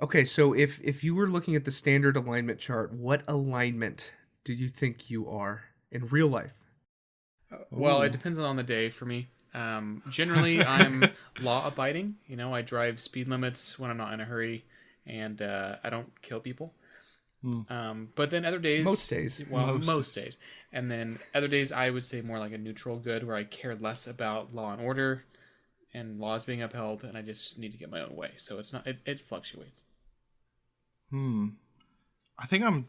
Okay, so if you were looking at the standard alignment chart, what alignment do you think you are in real life? Well, it Ooh. depends on the day for me. Generally, I'm law abiding. I drive speed limits when I'm not in a hurry, and I don't kill people. Hmm. But then other Most days, days. well, Most most days. days, and then other days, I would say more like a neutral good, where I care less about law and order and laws being upheld, and I just need to get my own way. So it's not. It fluctuates. Hmm. I think I'm.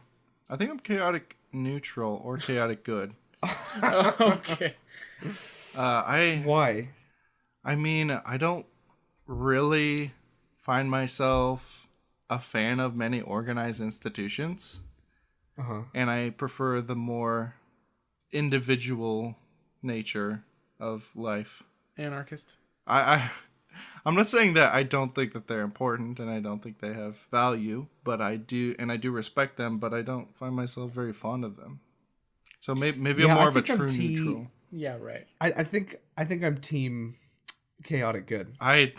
I think I'm chaotic neutral or chaotic good. Okay. Uh, I. Why? I mean, I don't really find myself a fan of many organized institutions, Uh-huh. and I prefer the more individual nature of life. Anarchist. I I'm not saying that I don't think that they're important and I don't think they have value, but I do respect them, but I don't find myself very fond of them. So maybe I'm Yeah, I more of a think I'm true T neutral. Yeah. Right. I think I'm team chaotic good. I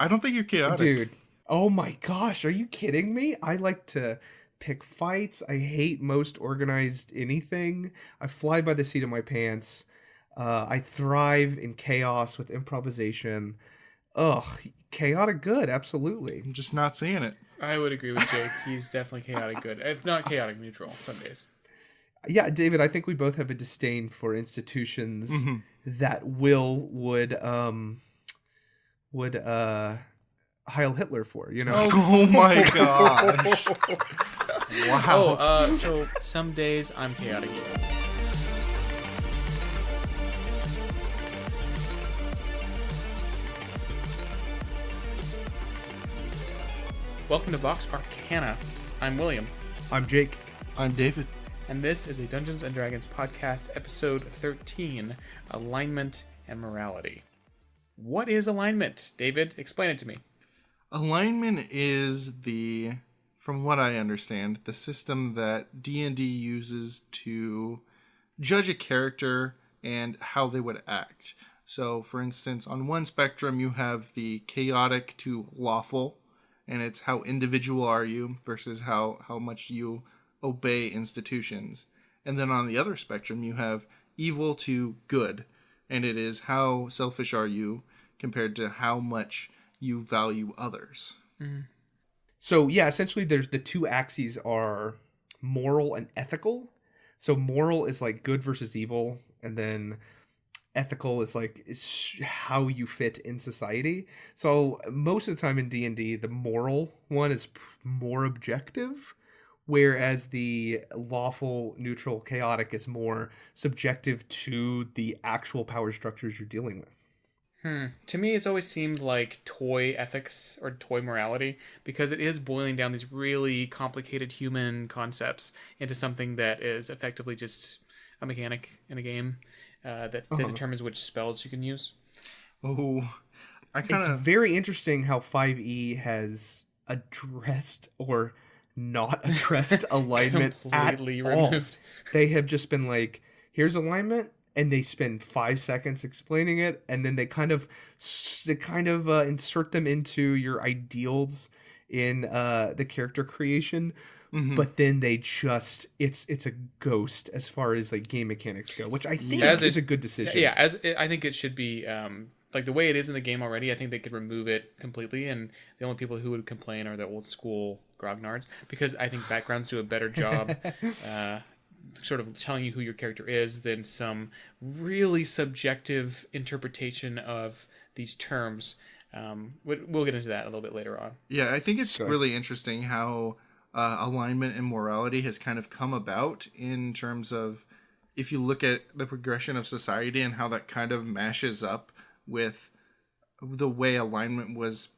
don't think you're chaotic. Dude, oh my gosh, are you kidding me? I like to pick fights. I hate most organized anything. I fly by the seat of my pants. I thrive in chaos with improvisation. Ugh, chaotic good, absolutely. I'm just not seeing it. I would agree with Jake. He's definitely chaotic good, if not chaotic neutral. Some days. Yeah, David, I think we both have a disdain for institutions Hmm. that would Heil Hitler for, you know? Oh. Oh my gosh. Oh, Wow. so some days I'm chaotic evil. Welcome to Vox Arcana. I'm William, I'm Jake. I'm David. and this is the Dungeons and Dragons podcast, episode 13, Alignment and Morality. What is alignment? David, explain it to me. Alignment is from what I understand, the system that D&D uses to judge a character and how they would act. So, for instance, on one spectrum, you have the chaotic to lawful, and it's how individual are you versus how much you obey institutions. And then on the other spectrum, you have evil to good, and it is how selfish are you compared to how much you value others. So yeah, essentially there's the two axes are moral and ethical. So moral is like good versus evil, and then ethical is like how you fit in society. So most of the time in D&D, the moral one is more objective, whereas the lawful, neutral, chaotic is more subjective to the actual power structures you're dealing with. To me, it's always seemed like toy ethics or toy morality because it is boiling down these really complicated human concepts into something that is effectively just a mechanic in a game that Uh-huh. determines which spells you can use. Oh, I kind It's of. very interesting how 5e has addressed or not addressed alignment at Completely all. removed. They have just been like, here's alignment, and they spend 5 seconds explaining it, and then they kind of insert them into your ideals in the character creation. Mhm. But then they just it's a ghost as far as like game mechanics go, which I think As is it, a good decision. yeah, as it, I think it should be like the way it is in the game already. I think they could remove it completely, and the only people who would complain are the old school grognards because I think backgrounds do a better job. Sort of telling you who your character is than some really subjective interpretation of these terms. We'll get into that a little bit later on. Yeah, I think it's Sure. really interesting how alignment and morality has kind of come about in terms of if you look at the progression of society and how that kind of mashes up with the way alignment was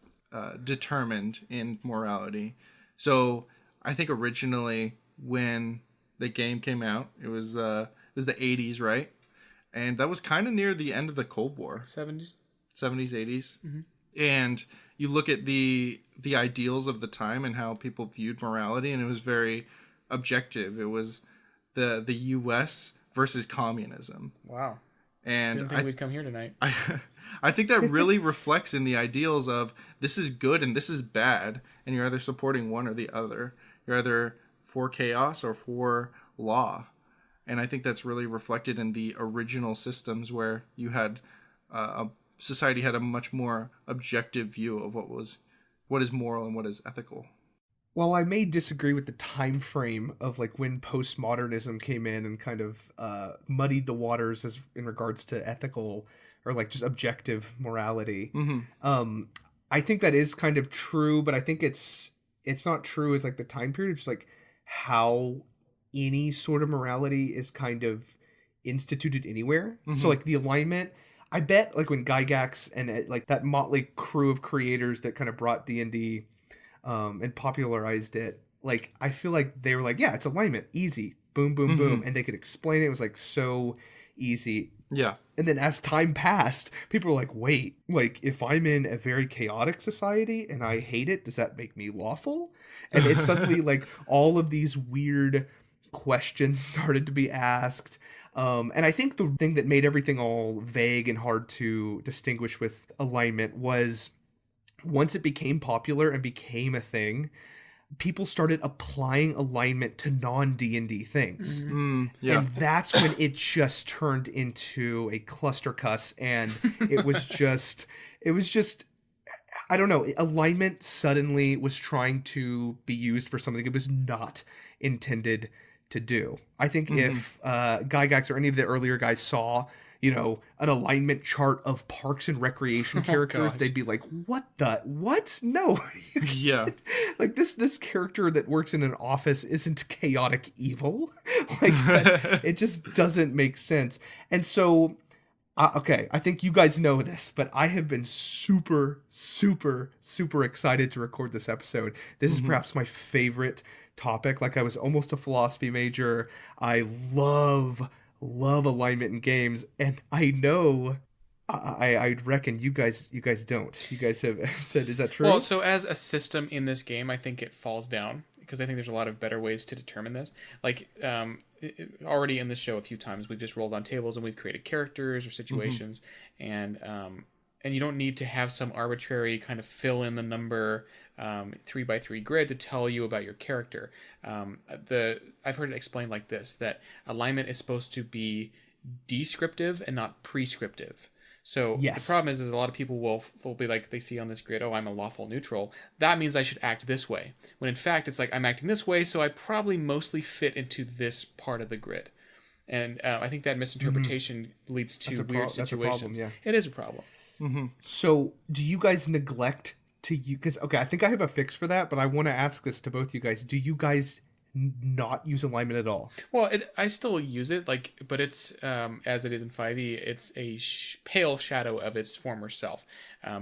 determined in morality. So I think originally when the game came out, it was the 80s, right? And that was kind of near the end of the Cold War, 70s. 70s, 80s. Mm-hmm. And you look at the ideals of the time and how people viewed morality, and it was very objective. It was the US versus communism. Wow. And Didn't think we'd come here tonight. I I think that really reflects in the ideals of this is good and this is bad, and you're either supporting one or the other. You're either for chaos or for law. And I think that's really reflected in the original systems where you had society had a much more objective view of what is moral and what is ethical. Well, I may disagree with the time frame of like when postmodernism came in and kind of muddied the waters as in regards to ethical or like just objective morality. I think that is kind of true, but I think it's not true as like the time period, just like how any sort of morality is kind of instituted anywhere. So like the alignment, I bet like when Gygax and like that motley crew of creators that kind of brought D&D and popularized it, like I feel like they were like, yeah, it's alignment, easy, boom, boom, boom, and they could explain it. It was like so easy. Yeah. And then as time passed, people were like, wait, like if I'm in a very chaotic society and I hate it, does that make me lawful? And it's suddenly like all of these weird questions started to be asked. And I think the thing that made everything all vague and hard to distinguish with alignment was once it became popular and became a thing, people started applying alignment to non-D&D things. Yeah. And that's when it just turned into a cluster cuss, and it was just I don't know, alignment suddenly was trying to be used for something it was not intended to do. I think if Gygax or any of the earlier guys saw, you know, an alignment chart of Parks and Recreation characters, they'd be like, what? No. Yeah. Like this character that works in an office isn't chaotic evil. Like it just doesn't make sense. And so okay, I think you guys know this, but I have been super, super, super excited to record this episode. This is perhaps my favorite topic. Like I was almost a philosophy major. I love alignment in games, and I know I reckon you guys don't. You guys have said, is that true? Well, so as a system in this game, I think it falls down because I think there's a lot of better ways to determine this. Like already in this show a few times, we've just rolled on tables and we've created characters or situations, and you don't need to have some arbitrary kind of fill in the number 3x3 grid to tell you about your character. I've heard it explained like this, that alignment is supposed to be descriptive and not prescriptive. So yes. The problem is a lot of people will be like, they see on this grid, oh, I'm a lawful neutral. That means I should act this way. When in fact, it's like, I'm acting this way, so I probably mostly fit into this part of the grid. And I think that misinterpretation leads to weird situations. That's a problem, yeah. It is a problem. So do you guys neglect to use, because okay, I think I have a fix for that, but I want to ask this to both you guys. Do you guys not use alignment at all? Well, I still use it, like, but it's as it is in 5e, it's a pale shadow of its former self.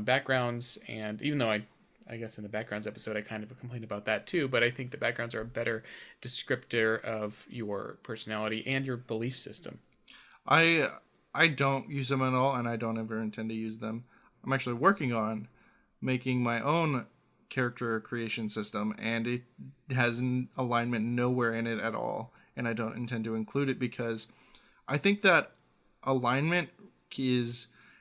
Backgrounds, and even though I guess in the backgrounds episode I kind of complained about that too, but I think the backgrounds are a better descriptor of your personality and your belief system. I don't use them at all, and I don't ever intend to use them. I'm actually working on making my own character creation system, and it has an alignment nowhere in it at all, and I don't intend to include it because I think that alignment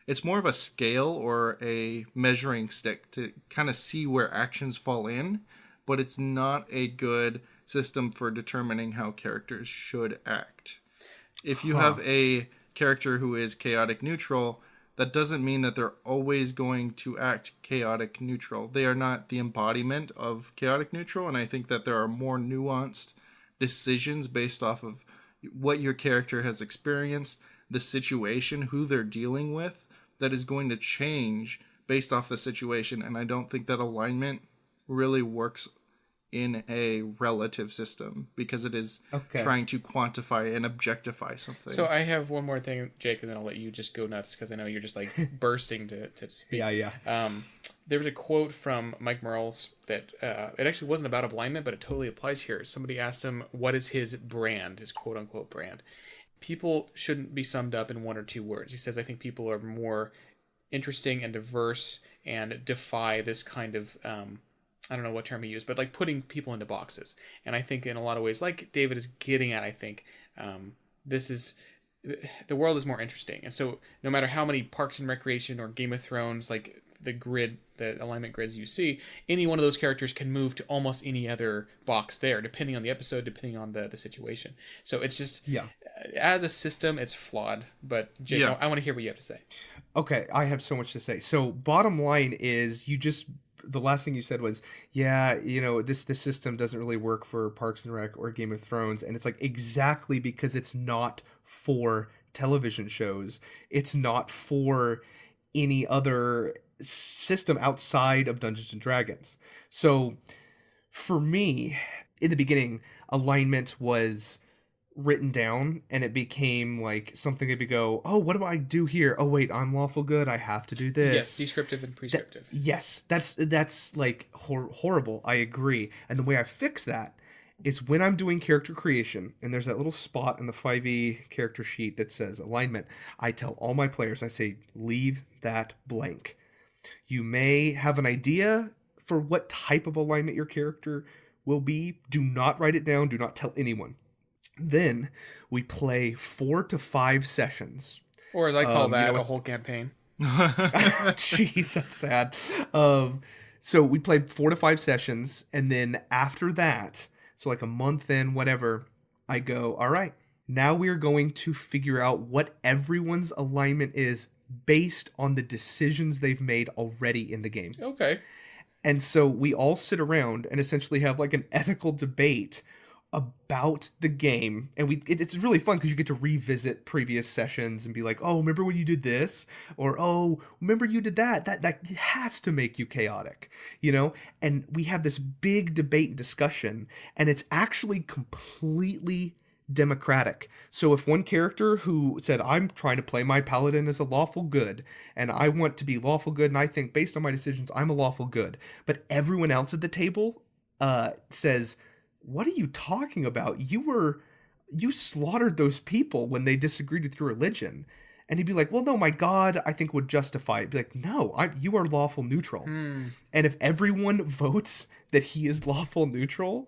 it's more of a scale or a measuring stick to kind of see where actions fall in, but it's not a good system for determining how characters should act. If you have a character who is chaotic neutral, that doesn't mean that they're always going to act chaotic neutral. They are not the embodiment of chaotic neutral, and I think that there are more nuanced decisions based off of what your character has experienced, the situation, who they're dealing with, that is going to change based off the situation. And I don't think that alignment really works in a relative system because it is trying to quantify and objectify something. So I have one more thing, Jake, and then I'll let you just go nuts because I know you're just like bursting to speak. Yeah. There was a quote from Mike Merles that it actually wasn't about alignment, but it totally applies here. Somebody asked him, what is his brand, his quote-unquote brand? People shouldn't be summed up in one or two words. He says, I think people are more interesting and diverse and defy this kind of... I don't know what term he used, but like putting people into boxes. And I think in a lot of ways, like David is getting at, I think this is the world is more interesting. And so no matter how many Parks and Recreation or Game of Thrones, like the alignment grids you see, any one of those characters can move to almost any other box there, depending on the episode, depending on the situation. So it's just, as a system, it's flawed. But Jake, I want to hear what you have to say. Okay, I have so much to say. So bottom line is the last thing you said was, this system doesn't really work for Parks and Rec or Game of Thrones. And it's like, exactly, because it's not for television shows. It's not for any other system outside of Dungeons and Dragons. So for me, in the beginning, alignment was written down, and it became like something that would go, oh, what do I do here? Oh wait, I'm lawful good, I have to do this. Yes, descriptive and prescriptive. Yes, that's like horrible. I agree. And the way I fix that is when I'm doing character creation, and there's that little spot in the 5e character sheet that says alignment, I tell all my players, I say, leave that blank. You may have an idea for what type of alignment your character will be. Do not write it down. Do not tell anyone. Then we play 4 to 5 sessions. Or as I call that, a whole campaign. Jeez, that's sad. So we played 4 to 5 sessions, and then after that, so like a month in, whatever, I go, all right, now we're going to figure out what everyone's alignment is based on the decisions they've made already in the game. Okay. And so we all sit around and essentially have like an ethical debate about the game, and it's really fun because you get to revisit previous sessions and be like, oh, remember when you did this? Or, oh, remember you did that has to make you chaotic, and we have this big debate and discussion, and it's actually completely democratic. So if one character who said, I'm trying to play my paladin as a lawful good, and I want to be lawful good, and I think based on my decisions I'm a lawful good, but everyone else at the table says, what are you talking about? You slaughtered those people when they disagreed with your religion. And he'd be like, well, no, my God, I think would justify it. Be like, no, you are lawful neutral. And if everyone votes that he is lawful neutral,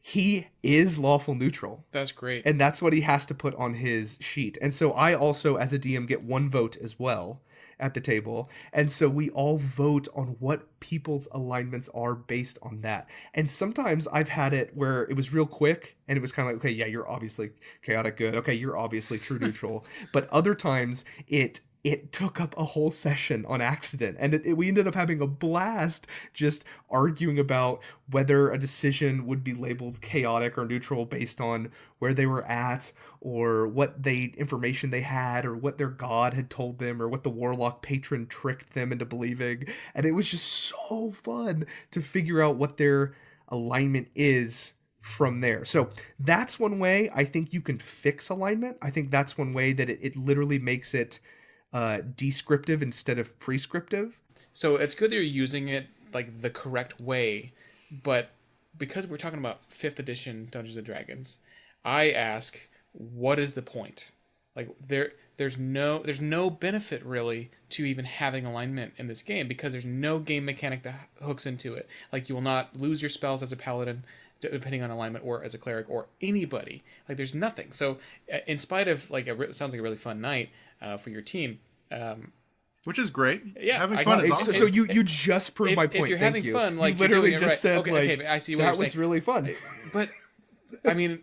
he is lawful neutral. That's great. And that's what he has to put on his sheet. And so I also, as a DM, get 1 vote as well at the table. And so we all vote on what people's alignments are based on that. And sometimes I've had it where it was real quick and it was kind of like, okay, yeah, you're obviously chaotic good. Okay, you're obviously true neutral. But other times it took up a whole session on accident, and we ended up having a blast just arguing about whether a decision would be labeled chaotic or neutral based on where they were at, or what information they had, or what their god had told them, or what the warlock patron tricked them into believing. And it was just so fun to figure out what their alignment is from there. So that's one way I think you can fix alignment. I think that's one way that it literally makes it descriptive instead of prescriptive. So it's good that you're using it like the correct way, but because we're talking about 5th edition Dungeons and Dragons, I ask, what is the point? Like there's no benefit really to even having alignment in this game, because there's no game mechanic that hooks into it. Like, you will not lose your spells as a paladin depending on alignment, or as a cleric, or anybody. Like, there's nothing. So in spite of like sounds like a really fun night for your team, which is great. Yeah, having fun is awesome. So you just proved my point. If you're having fun, like, you literally just right. said, okay, I see what that you're was really fun. But I mean,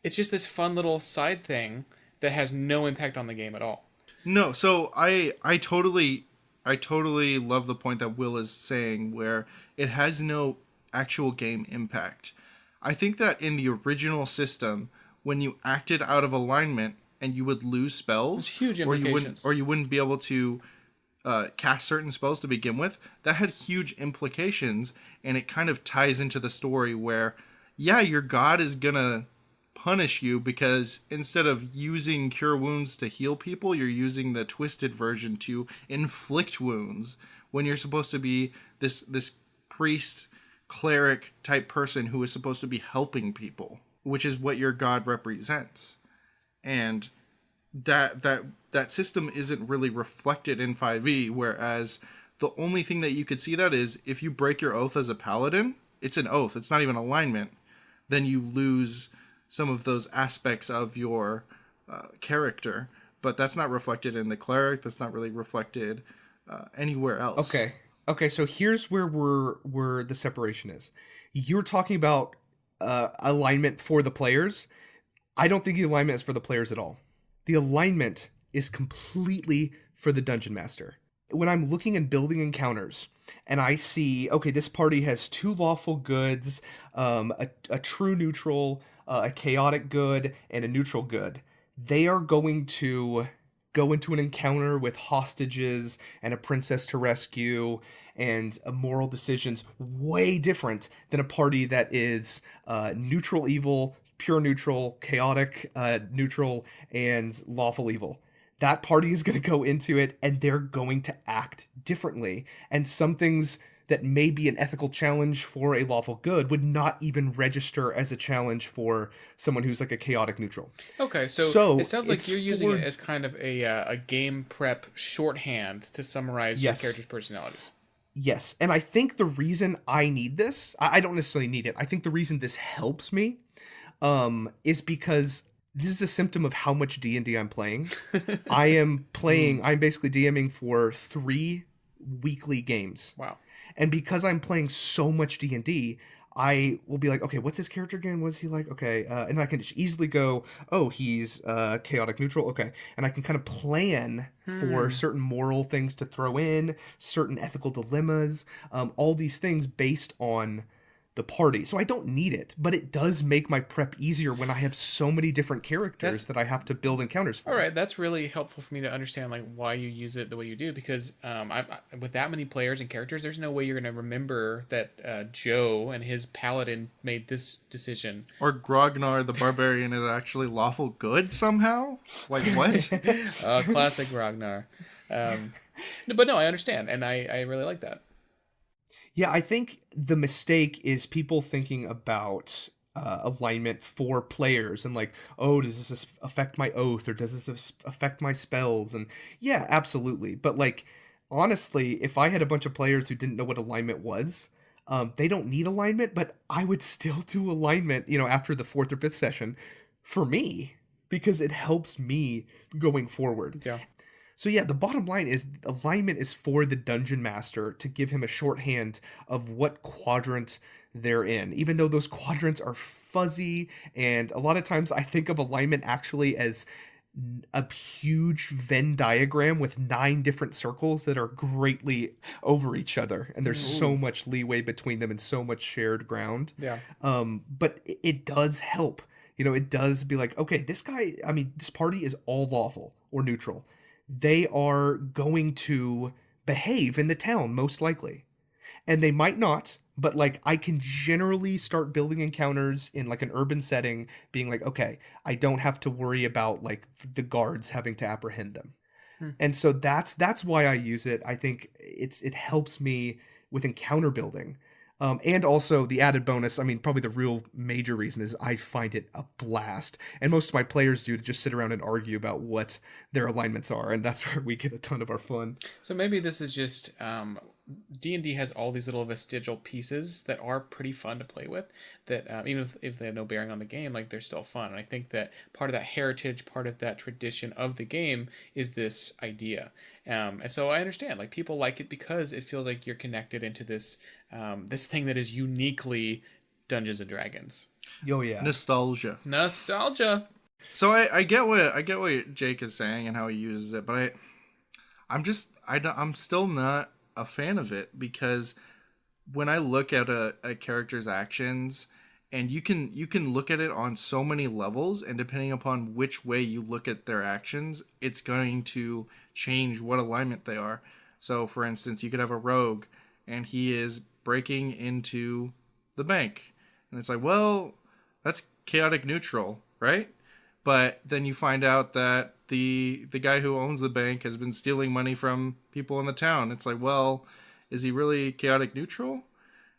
it's just this fun little side thing that has no impact on the game at all. No, so I totally love the point that Will is saying, where it has no actual game impact. I think that in the original system, when you acted out of alignment and you would lose spells, huge implications, or you wouldn't be able to cast certain spells to begin with, that had huge implications, and it kind of ties into the story where, yeah, your god is gonna punish you because instead of using cure wounds to heal people, you're using the twisted version to inflict wounds, when you're supposed to be this priest cleric type person who is supposed to be helping people, which is what your god represents. And that system isn't really reflected in 5e, whereas the only thing that you could see that is if you break your oath as a paladin, it's an oath, it's not even alignment, then you lose some of those aspects of your character, but that's not reflected in the cleric. That's not really reflected anywhere else. Okay, so here's where the separation is. You're talking about alignment for the players. I don't think the alignment is for the players at all. The alignment is completely for the dungeon master. When I'm looking and building encounters and I see, okay, this party has 2 lawful goods, a true neutral, a chaotic good, and a neutral good, they are going to go into an encounter with hostages and a princess to rescue and moral decisions way different than a party that is neutral evil, pure neutral, chaotic neutral, and lawful evil. That party is going to go into it and they're going to act differently. And some things that may be an ethical challenge for a lawful good would not even register as a challenge for someone who's like a chaotic neutral. Okay, so it sounds like you're using it as kind of a game prep shorthand to summarize your character's personalities. Yes, and I think the reason I need this, I don't necessarily need it, I think the reason this helps me is because this is a symptom of how much D&D I'm playing. I'm basically DMing for 3 weekly games. Wow. And because I'm playing so much D&D, I will be like, okay, what's his character again? What's he like? Okay. And I can just easily go, oh, he's chaotic neutral. Okay. And I can kind of plan for certain moral things to throw in, certain ethical dilemmas, all these things based on the party. So I don't need it, but it does make my prep easier when I have so many different characters that I have to build encounters for. All right, that's really helpful for me to understand like why you use it the way you do, because with that many players and characters, there's no way you're going to remember that Joe and his paladin made this decision. Or Grognar the barbarian is actually lawful good somehow? Like what? Classic Grognar. But no, I understand, and I really like that. Yeah, I think the mistake is people thinking about alignment for players and like, oh, does this affect my oath or does this affect my spells? And yeah, absolutely. But like, honestly, if I had a bunch of players who didn't know what alignment was, they don't need alignment, but I would still do alignment, after the 4th or 5th session for me because it helps me going forward. Yeah. So yeah, the bottom line is alignment is for the dungeon master to give him a shorthand of what quadrant they're in, even though those quadrants are fuzzy. And a lot of times I think of alignment actually as a huge Venn diagram with 9 different circles that are greatly over each other. And there's so much leeway between them and so much shared ground. Yeah. But it does help. It does be like, okay, this party is all lawful or neutral. They are going to behave in the town, most likely. And they might not, but like I can generally start building encounters in like an urban setting, being like, okay, I don't have to worry about like the guards having to apprehend them. And so that's why I use it. I think it helps me with encounter building. And also the added bonus, probably the real major reason is I find it a blast. And most of my players do to just sit around and argue about what their alignments are. And that's where we get a ton of our fun. So maybe this is just D&D has all these little vestigial pieces that are pretty fun to play with that even if they have no bearing on the game, like they're still fun. And I think that part of that heritage, part of that tradition of the game is this idea. And so I understand, like people like it because it feels like you're connected into this this thing that is uniquely Dungeons and Dragons. Oh yeah, nostalgia. So I get what Jake is saying and how he uses it, but I'm still not a fan of it because when I look at a character's actions, and you can look at it on so many levels, and depending upon which way you look at their actions, it's going to change what alignment they are. So for instance, you could have a rogue and he is breaking into the bank, and it's like, well, that's chaotic neutral, right? But then you find out that the guy who owns the bank has been stealing money from people in the town. It's like, well, is he really chaotic neutral?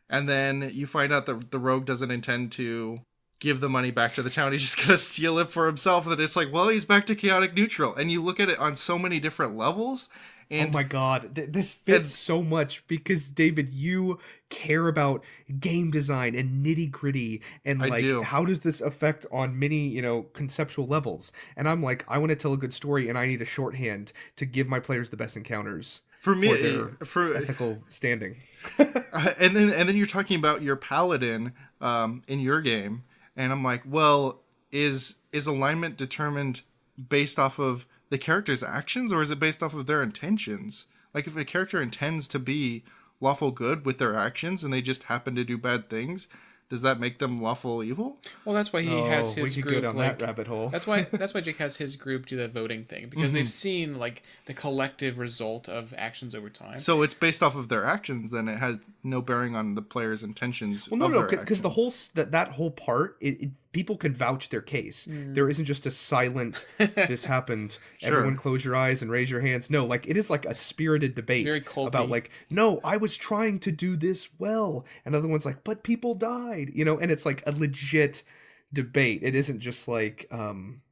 And then you find out that the rogue doesn't intend to give the money back to the town. He's just going to steal it for himself. And then it's like, well, he's back to chaotic neutral. And you look at it on so many different levels. And oh my god, this fits so much because David, you care about game design and nitty gritty and I like do. how does this affect on many conceptual levels? And I'm like, I want to tell a good story and I need a shorthand to give my players the best encounters For me, their ethical standing. and then you're talking about your paladin in your game, and I'm like, well, is alignment determined based off of the character's actions, or is it based off of their intentions? Like, if a character intends to be lawful good with their actions and they just happen to do bad things, does that make them lawful evil? Well, that's why he has his we could group go down like that rabbit hole. That's why Jake has his group do the voting thing, because they've seen like the collective result of actions over time. So it's based off of their actions, then it has no bearing on the player's intentions. Well, no, because the whole that whole part, people can vouch their case. There isn't just a silent, this happened, everyone close your eyes and raise your hands. No, like it is like a spirited debate Very culty. about like, no, I was trying to do this well. And other one's like, but people died, and it's like a legit debate. It isn't just like,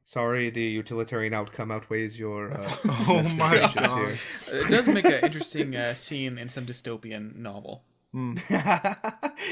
sorry, the utilitarian outcome outweighs your oh my god. here. It does make an interesting scene in some dystopian novel.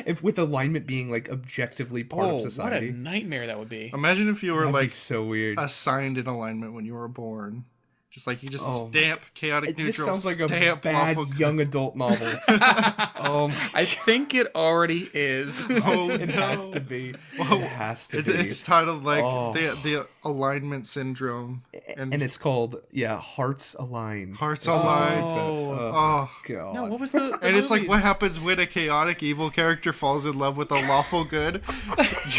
If with alignment being like objectively part of society. What a nightmare that would be. Imagine if you were That'd be like so weird. assigned an alignment when you were born. Just like you just stamp chaotic This neutral. sounds like a stamp bad lawful good. young adult novel. Oh my I think it already is. Oh, It no. has to be. Well, It has to be. It's titled like Oh. the alignment syndrome, and it's called Hearts Aligned. Hearts Or something Aligned. like that. Oh. God. No, what was the And it's like, what movies? happens when a chaotic evil character falls in love with a lawful good?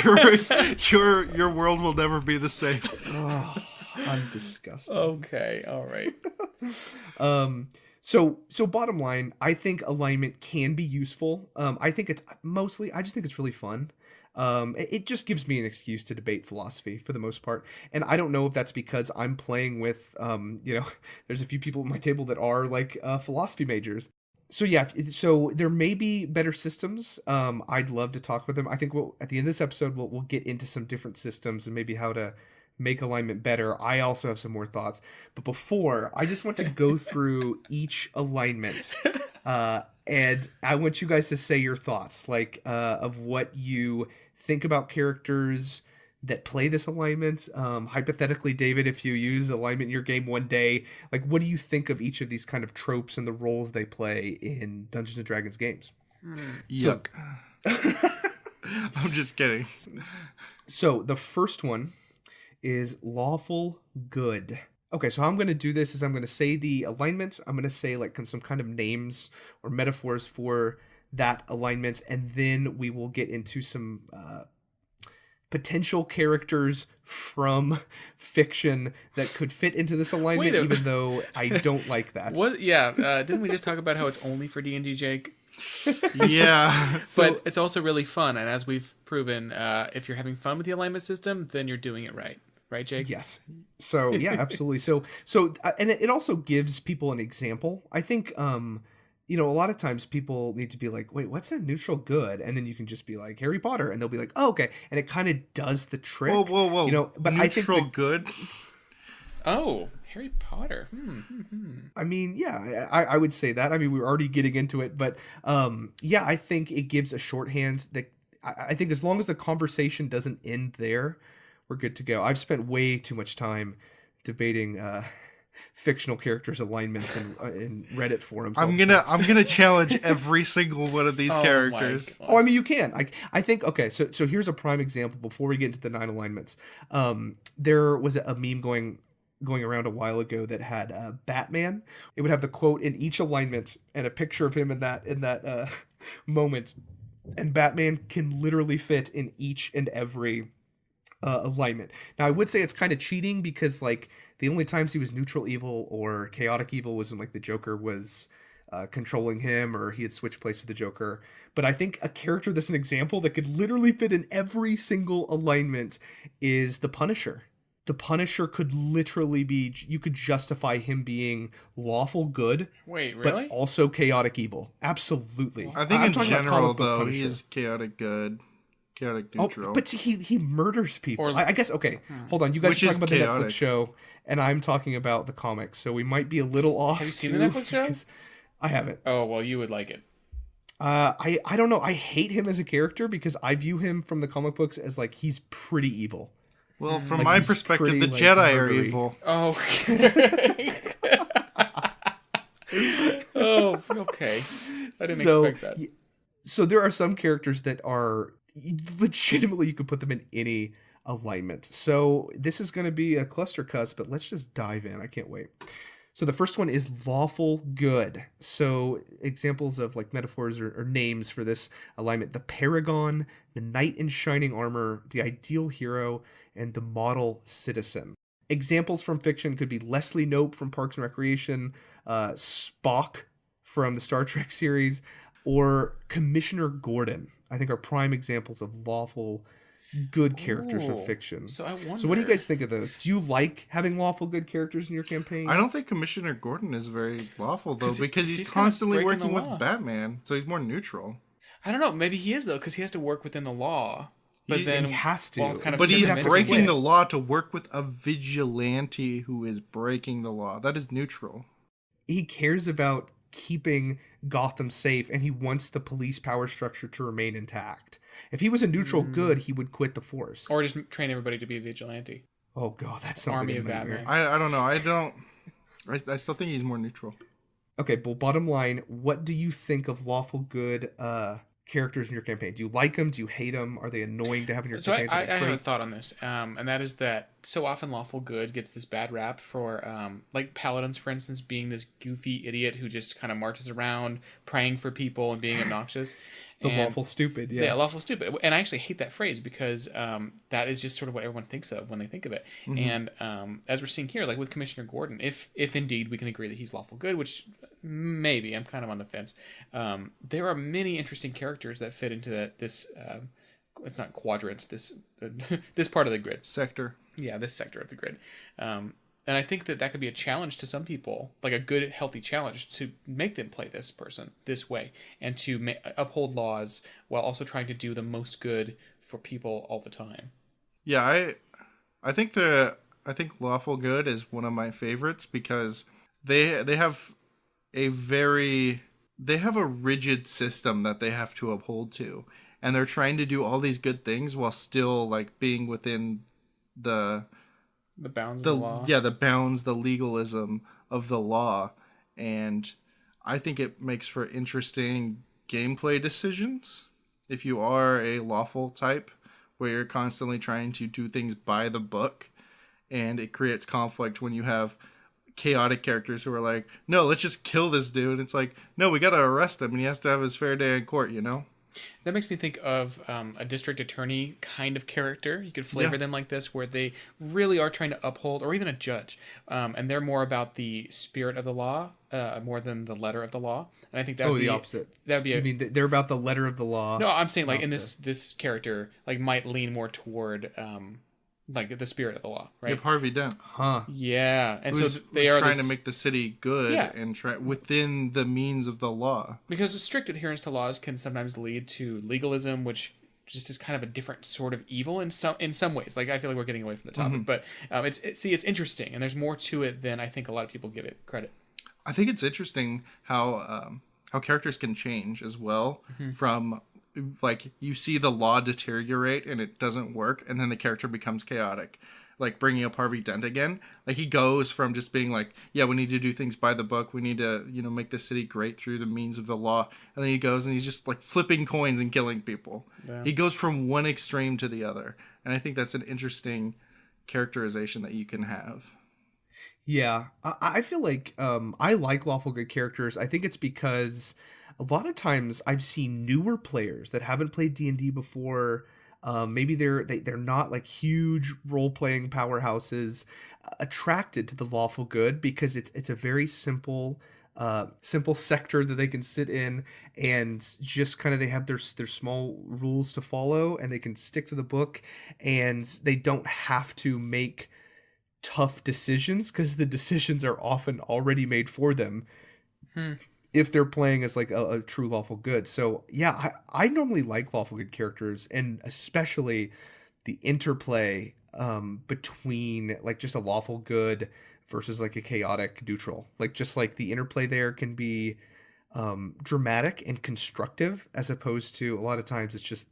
Your world will never be the same. Oh, I'm disgusted. Okay, all right. So bottom line, I think alignment can be useful. I think I just think it's really fun. It just gives me an excuse to debate philosophy for the most part. And I don't know if that's because I'm playing with, there's a few people at my table that are like philosophy majors. So yeah, so there may be better systems. I'd love to talk with them. I think at the end of this episode, we'll get into some different systems and maybe how to make alignment better. I also have some more thoughts. But before, I just want to go through each alignment. And I want you guys to say your thoughts, like of what you think about characters that play this alignment. Hypothetically, David, if you use alignment in your game one day, like what do you think of each of these kind of tropes and the roles they play in Dungeons and Dragons games? Yuck. I'm just kidding. So the first one is lawful good. Okay, so how I'm going to do this is I'm going to say the alignment. I'm going to say like some kind of names or metaphors for that alignment, and then we will get into some potential characters from fiction that could fit into this alignment, even though I don't like that. What? Yeah, didn't we just talk about how it's only for D&D, Jake? Yeah. But it's also really fun, and as we've proven, if you're having fun with the alignment system, then you're doing it right. Right, Jake? Yes. So yeah, absolutely. So and it also gives people an example. I think a lot of times people need to be like, wait, what's a neutral good? And then you can just be like Harry Potter, and they'll be like, oh, okay, and it kind of does the trick. Whoa! But neutral I think good. Oh, Harry Potter. I mean, yeah, I would say that. I mean, we were already getting into it, but yeah, I think it gives a shorthand that I think as long as the conversation doesn't end there, we're good to go. I've spent way too much time debating fictional characters' alignments in Reddit forums. I'm gonna challenge every single one of these characters. Oh, I mean, you can. I think. Okay, so here's a prime example. Before we get into the 9 alignments, there was a meme going around a while ago that had Batman. It would have the quote in each alignment and a picture of him in that moment, and Batman can literally fit in each and every alignment. Now, I would say it's kind of cheating because like the only times he was neutral evil or chaotic evil was when like the Joker was controlling him or he had switched place with the Joker. But I think a character that's an example that could literally fit in every single alignment is the Punisher. The Punisher could literally be, you could justify him being lawful good. Wait, really? But also chaotic evil. Absolutely. I think in talking about general comic book though, Punisher. he is chaotic good. chaotic neutral. but he murders people. Or- I guess, okay, hold on. You guys Which are is talking about the chaotic. Netflix show, and I'm talking about the comics, so we might be a little off. Have you seen too, the Netflix show? because I haven't. Oh, well, you would like it. I don't know. I hate him as a character because I view him from the comic books as like he's pretty evil. Well, from Like, my he's perspective, pretty, the like, Jedi are murdery. evil. Oh. Oh, okay. I didn't expect that. So there are some characters that are legitimately you could put them in any alignment. So this is going to be a cluster cuss, but let's just dive in. I can't wait. So the first one is lawful good. So examples of like metaphors or names for this alignment: the paragon, the knight in shining armor, the ideal hero, and the model citizen. Examples from fiction could be Leslie Knope from Parks and Recreation, Spock from the Star Trek series, or Commissioner Gordon. I think are prime examples of lawful good characters Ooh. from fiction. So I wonder. So what do you guys think of those? Do you like having lawful good characters in your campaign? I don't think Commissioner Gordon is very lawful, though, 'Cause because he's he's kind of constantly breaking working the with law. Batman, so he's more neutral. I don't know. Maybe he is, though, because he has to work within the law. But He- then he has to. well, kind of But he's sentimental breaking way. the law to work with a vigilante who is breaking the law. That is neutral. He cares about keeping Gotham safe, and he wants the police power structure to remain intact. If he was a neutral good, he would quit the force. Or just train everybody to be a vigilante. Oh god, that sounds Army like a of nightmare. Batman. I don't know. I still think he's more neutral. Okay, well, bottom line, what do you think of lawful good characters in your campaign? Do you like them? Do you hate them? Are they annoying to have in your So I campaign? have a thought on this, and that is that so often lawful good gets this bad rap for, like paladins, for instance, being this goofy idiot who just kind of marches around praying for people and being obnoxious. The And- lawful stupid, yeah. Yeah, lawful stupid. And I actually hate that phrase because that is just sort of what everyone thinks of when they think of it. And as we're seeing here, like with Commissioner Gordon, if indeed we can agree that he's lawful good, which maybe I'm kind of on the fence, there are many interesting characters that fit into this. It's not quadrant. This this part of the grid. Sector. Yeah, this sector of the grid. And I think that could be a challenge to some people, like a good, healthy challenge to make them play this person this way and to uphold laws while also trying to do the most good for people all the time. Yeah, I think lawful good is one of my favorites because they have a rigid system that they have to uphold to, and they're trying to do all these good things while still like being within the bounds of the law. Yeah, the bounds, the legalism of the law. And I think it makes for interesting gameplay decisions if you are a lawful type where you're constantly trying to do things by the book, and it creates conflict when you have chaotic characters who are like, no, let's just kill this dude. It's like, no, we gotta arrest him and he has to have his fair day in court, you know? That makes me think of a district attorney kind of character. You could flavor them like this, where they really are trying to uphold, or even a judge, and they're more about the spirit of the law more than the letter of the law. And I think that would be the opposite. That would be. You mean they're about the letter of the law? No, I'm saying like in this character like might lean more toward like the spirit of the law, right? You have Harvey Dent. Huh. Yeah, and Who's so they are trying to make the city good Yeah. and try within the means of the law. because strict adherence to laws can sometimes lead to legalism, which just is kind of a different sort of evil in some ways. Like I feel like we're getting away from the topic, but it's interesting, and there's more to it than I think a lot of people give it credit. I think it's interesting how characters can change as well from like you see the law deteriorate and it doesn't work, and then the character becomes chaotic. Like bringing up Harvey Dent again, like he goes from just being like, yeah, we need to do things by the book, we need to make the city great through the means of the law, and then he goes and he's just like flipping coins and killing people. Yeah. He goes from one extreme to the other, and I think that's an interesting characterization that you can have. Yeah, I feel like I like lawful good characters. I think it's because a lot of times I've seen newer players that haven't played D&D before. Maybe they're not like huge role-playing powerhouses attracted to the lawful good because it's a very simple sector that they can sit in, and just kind of they have their small rules to follow, and they can stick to the book, and they don't have to make tough decisions because the decisions are often already made for them. if they're playing as like a true lawful good. So yeah, I normally like lawful good characters, and especially the interplay between like just a lawful good versus like a chaotic neutral. Like just like the interplay there can be dramatic and constructive, as opposed to a lot of times it's just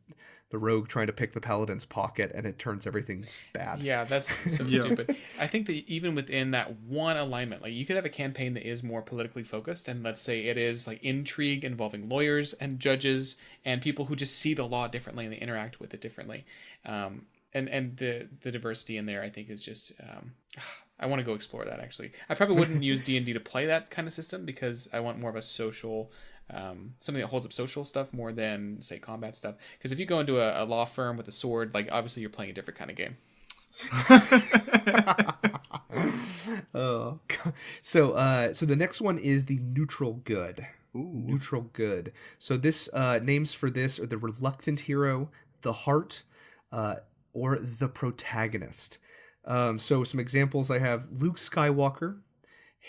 the rogue trying to pick the paladin's pocket and it turns everything bad. Yeah, that's so stupid. I think that even within that one alignment, like you could have a campaign that is more politically focused, and let's say it is like intrigue involving lawyers and judges and people who just see the law differently and they interact with it differently. And the diversity in there, I think, is just I want to go explore that. Actually, I probably wouldn't use D&D to play that kind of system because I want more of a social. Something that holds up social stuff more than say combat stuff, because if you go into a law firm with a sword, like obviously you're playing a different kind of game. Oh, so the next one is the neutral good. Ooh. Neutral good. So this names for this are the reluctant hero, the heart, or the protagonist. So some examples I have: Luke Skywalker,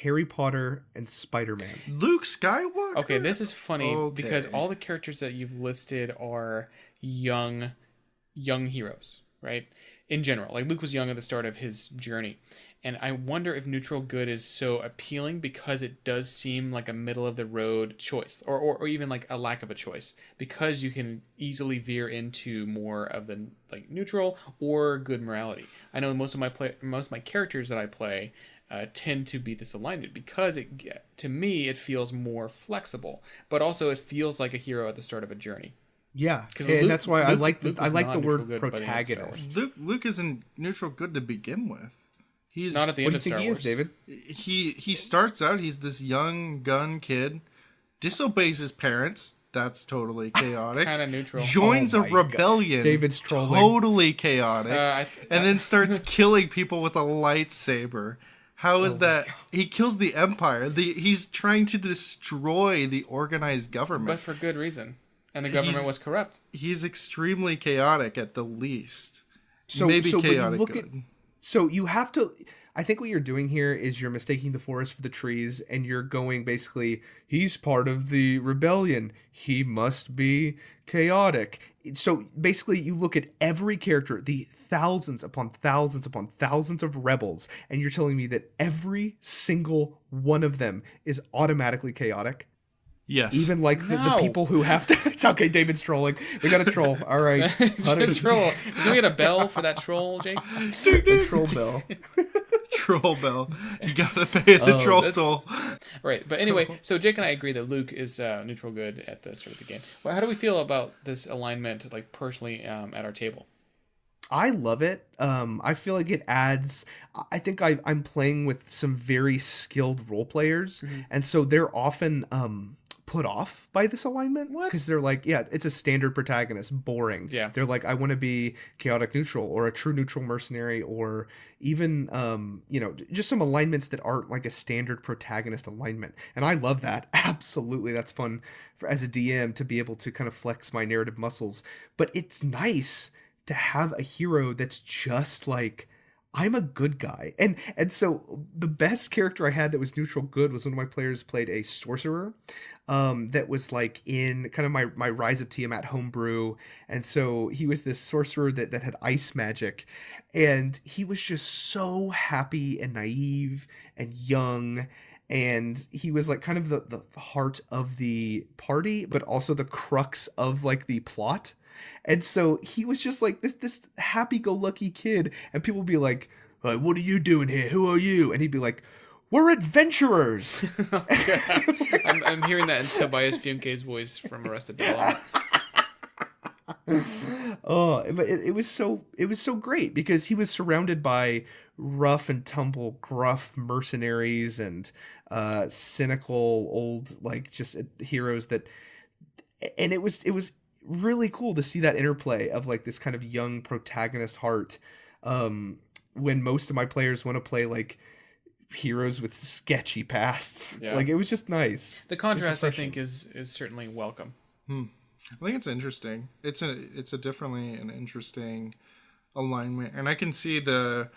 Harry Potter, and Spider-Man. Luke Skywalker? Okay, this is funny because all the characters that you've listed are young heroes, right? In general, like Luke was young at the start of his journey. And I wonder if neutral good is so appealing because it does seem like a middle of the road choice, or even like a lack of a choice, because you can easily veer into more of the like neutral or good morality. I know most of my characters that I play tend to be this alignment because to me it feels more flexible, but also it feels like a hero at the start of a journey. Yeah, and that's why I like the word protagonist. Luke isn't neutral good to begin with. He's not at the end of Star Wars. What do you think he is, David? He starts out, he's this young gun kid, disobeys his parents. That's totally chaotic. Kind of neutral. Joins a rebellion. God. David's trolling. Totally chaotic. And then starts killing people with a lightsaber. How is that? He kills the Empire. He's trying to destroy the organized government. But for good reason. And the government was corrupt. He's extremely chaotic at the least. So chaotic good. So you have to... I think what you're doing here is you're mistaking the forest for the trees, and you're going basically, he's part of the rebellion. He must be chaotic. So basically you look at every character, the thousands upon thousands upon thousands of rebels, and you're telling me that every single one of them is automatically chaotic? Yes. Even like the people who have to... It's okay, David's trolling. We got a troll. All right. Troll. Can we get a bell for that troll, Jake? The troll bell. Troll bell. You gotta pay the troll toll. Right. But anyway, so Jake and I agree that Luke is neutral good at the start of the game. Well, how do we feel about this alignment, like personally, at our table? I love it. I feel like it adds... I think I'm playing with some very skilled role players, and so they're often... put off by this alignment because they're like, yeah, it's a standard protagonist, boring. Yeah, they're like, I want to be chaotic neutral or a true neutral mercenary, or even just some alignments that aren't like a standard protagonist alignment. And I love that. Absolutely, that's fun as a DM to be able to kind of flex my narrative muscles. But it's nice to have a hero that's just like, I'm a good guy. And so the best character I had that was neutral good was one of my players played a sorcerer that was like in kind of my Rise of Tiamat homebrew. And so he was this sorcerer that had ice magic. And he was just so happy and naive and young. And he was like kind of the heart of the party, but also the crux of like the plot. And so he was just like this happy-go-lucky kid, and people would be like, what are you doing here? Who are you? And he'd be like, we're adventurers. I'm hearing that in Tobias Fumke's voice from Arrested Development. But it was so great because he was surrounded by rough and tumble, gruff mercenaries and cynical old like just heroes and it was really cool to see that interplay of like this kind of young protagonist heart when most of my players want to play like heroes with sketchy pasts. Like it was just nice. The contrast I think is certainly welcome. I think it's interesting. It's definitely an interesting alignment, and I can see the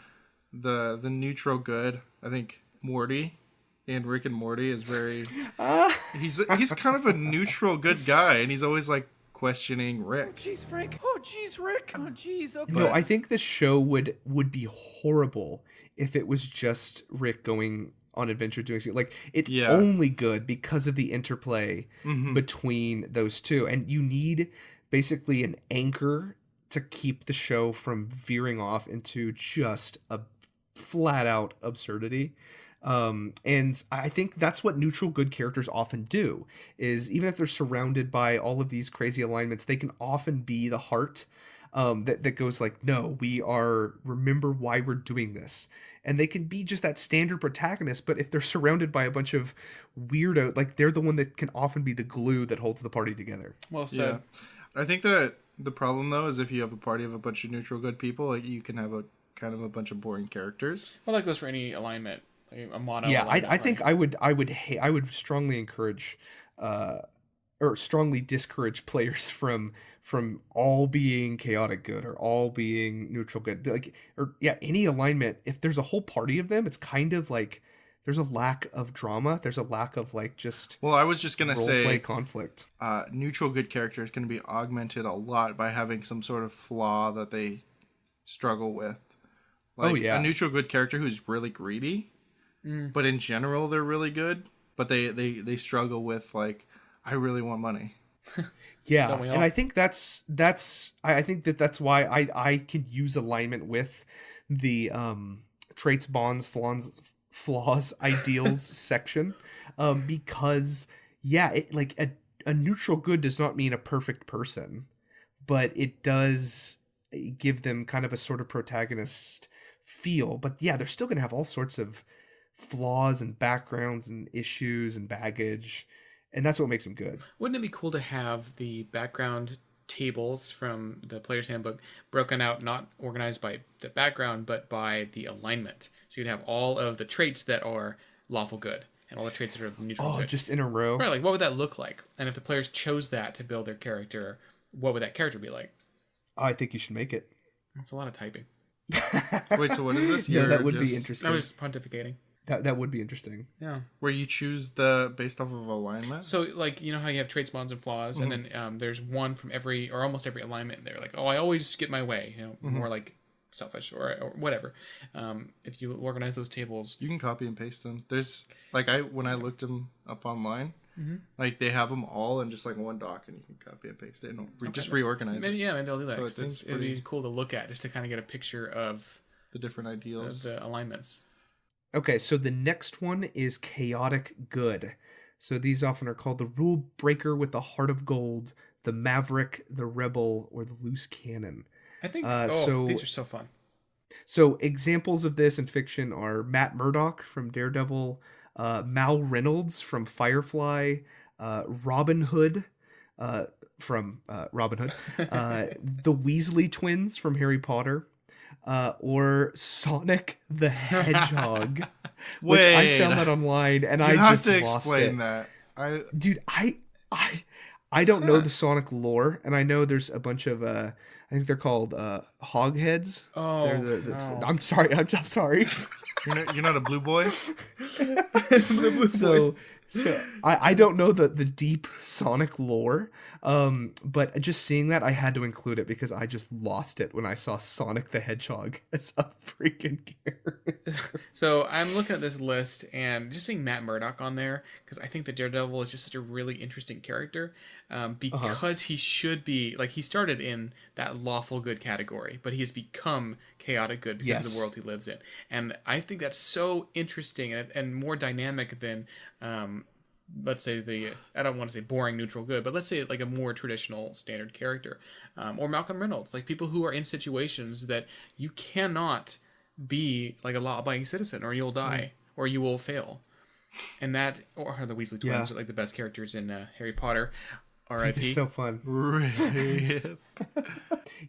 neutral good. I think Morty in Rick and Morty is very. Ah. He's kind of a neutral good guy, and he's always like questioning Rick. Jeez, Rick. Oh, jeez, Rick. Oh, jeez. Okay. No, I think the show would be horrible if it was just Rick going on adventure doing something. Like, it's only good because of the interplay between those two. And you need basically an anchor to keep the show from veering off into just a flat out absurdity. And I think that's what neutral good characters often do, is even if they're surrounded by all of these crazy alignments, they can often be the heart that goes like, no, remember why we're doing this. And they can be just that standard protagonist, but if they're surrounded by a bunch of weirdo, like, they're the one that can often be the glue that holds the party together. Well said. I think that the problem, though, is if you have a party of a bunch of neutral good people, like, you can have a kind of a bunch of boring characters. Well, that goes for any alignment. A mono. Yeah, I think I would strongly encourage, or strongly discourage players from all being chaotic good or all being neutral good. Like, or yeah, any alignment. If there's a whole party of them, it's kind of like there's a lack of drama. There's a lack of like just. Well, I was just gonna say play conflict. Neutral good character is going to be augmented a lot by having some sort of flaw that they struggle with. Like, a neutral good character who's really greedy. But in general, they're really good. But they struggle with, like, I really want money. Yeah, and I think that's why I can use alignment with the traits, bonds, flaws, ideals section, because a neutral good does not mean a perfect person, but it does give them kind of a sort of protagonist feel. But yeah, they're still gonna have all sorts of flaws and backgrounds and issues and baggage, and that's what makes them good. Wouldn't it be cool to have the background tables from the player's handbook broken out, not organized by the background but by the alignment, so you'd have all of the traits that are lawful good and all the traits that are neutral good just in a row, right? Like, what would that look like? And if the players chose that to build their character, what would that character be like? I think you should make it. That's a lot of typing. Wait, so what is this? Yeah, that would be interesting. I was pontificating. That would be interesting. Yeah. Where you choose based off of alignment? So, like, you know how you have traits, bonds, and flaws, and then there's one from every, or almost every alignment in there. Like, oh, I always get my way, you know, more like selfish or whatever. If you organize those tables. You can copy and paste them. There's, like, when I looked them up online, like, they have them all in just, like, one doc, and you can copy and paste it and just reorganize maybe, it. Yeah, maybe I'll do that. So it'd be cool to look at, just to kind of get a picture of the different ideals. The alignments. Okay, so the next one is chaotic good. So these often are called the rule breaker with the heart of gold, the maverick, the rebel, or the loose cannon. I think these are so fun. So examples of this in fiction are Matt Murdock from Daredevil, Mal Reynolds from Firefly, Robin Hood from Robin Hood, the Weasley twins from Harry Potter, or Sonic the Hedgehog, which I found that online and I just lost it. You have to explain that. Dude, I don't know the Sonic lore, and I know there's a bunch of I think they're called hogheads. Oh, I'm sorry. I'm sorry. You're not a blue boy. So I don't know the deep Sonic lore, but just seeing that, I had to include it because I just lost it when I saw Sonic the Hedgehog as a freaking character. So I'm looking at this list and just seeing Matt Murdock on there, because I think that Daredevil is just such a really interesting character, because he should be, like, he started in that lawful good category, but he has become chaotic good because of the world he lives in. And I think that's so interesting and more dynamic than let's say I don't want to say boring neutral good, but let's say like a more traditional standard character, or Malcolm Reynolds, like people who are in situations that you cannot be like a law-abiding citizen, or you'll die, or you will fail. And that, or the Weasley twins are like the best characters in Harry Potter. R.I.P. They're so fun. Really?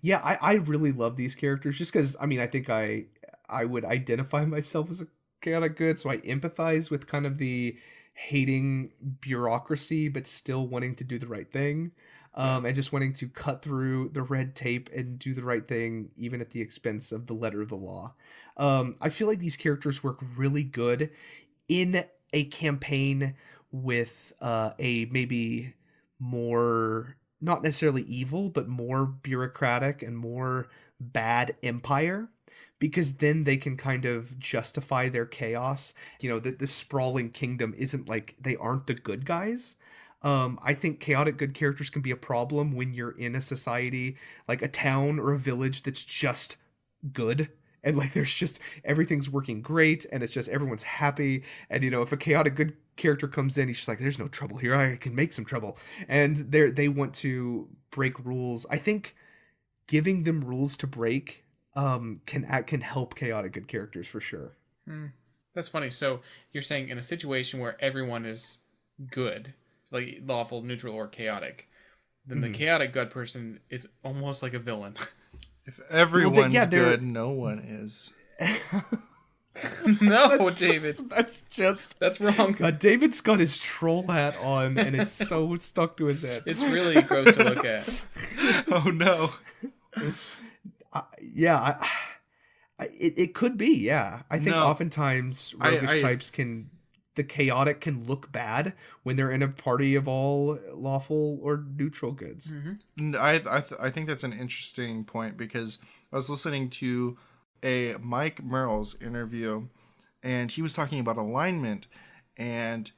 Yeah, I really love these characters just because, I mean, I think I would identify myself as a chaotic good, so I empathize with kind of the hating bureaucracy but still wanting to do the right thing, and just wanting to cut through the red tape and do the right thing even at the expense of the letter of the law. I feel like these characters work really good in a campaign with a maybe more, not necessarily evil, but more bureaucratic and more bad empire, because then they can kind of justify their chaos. You know, that this sprawling kingdom isn't like, they aren't the good guys. I think chaotic good characters can be a problem when you're in a society, like a town or a village that's just good. And like there's just everything's working great and it's just everyone's happy. And you know, if a chaotic good character comes in, he's just like, there's no trouble here. I can make some trouble. And they want to break rules. I think giving them rules to break can help chaotic good characters for sure. That's funny. So you're saying in a situation where everyone is good, like lawful, neutral, or chaotic, then the chaotic good person is almost like a villain. If everyone's good, no one is. No, David. That's wrong. God, David's got his troll hat on, and it's so stuck to his head. It's really gross to look at. Oh no. It could be. Yeah, I think oftentimes roguish types the chaotic can look bad when they're in a party of all lawful or neutral goods. Mm-hmm. I think that's an interesting point, because I was listening to a Mike Merle's interview, and he was talking about alignment, and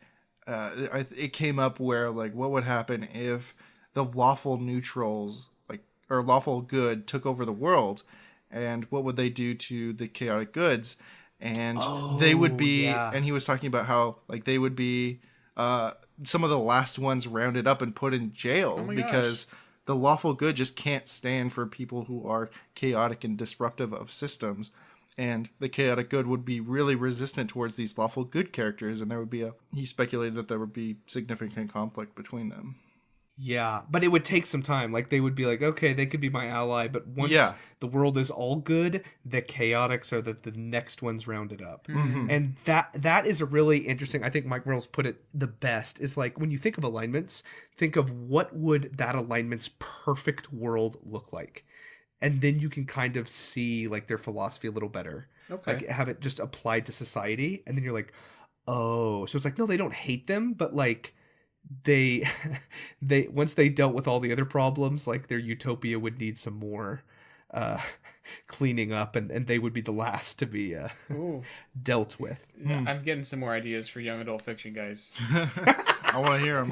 it came up where, like, what would happen if the lawful neutrals, like, or lawful good, took over the world, and what would they do to the chaotic goods? And they would be, and he was talking about how, like, they would be some of the last ones rounded up and put in jail, because the lawful good just can't stand for people who are chaotic and disruptive of systems. And the chaotic good would be really resistant towards these lawful good characters, and there would be he speculated that there would be significant conflict between them. Yeah, but it would take some time. Like, they would be like, okay, they could be my ally, but once the world is all good, the chaotics are the next ones rounded up. Mm-hmm. And that is a really interesting, I think Mike Merle's put it the best, is like, when you think of alignments, think of what would that alignment's perfect world look like. And then you can kind of see, like, their philosophy a little better. Okay. Like, have it just applied to society, and then you're like, oh. So it's like, no, they don't hate them, but, like, they once they dealt with all the other problems, like, their utopia would need some more cleaning up, and they would be the last to be dealt with. Yeah, I'm getting some more ideas for young adult fiction, guys. I want to hear them.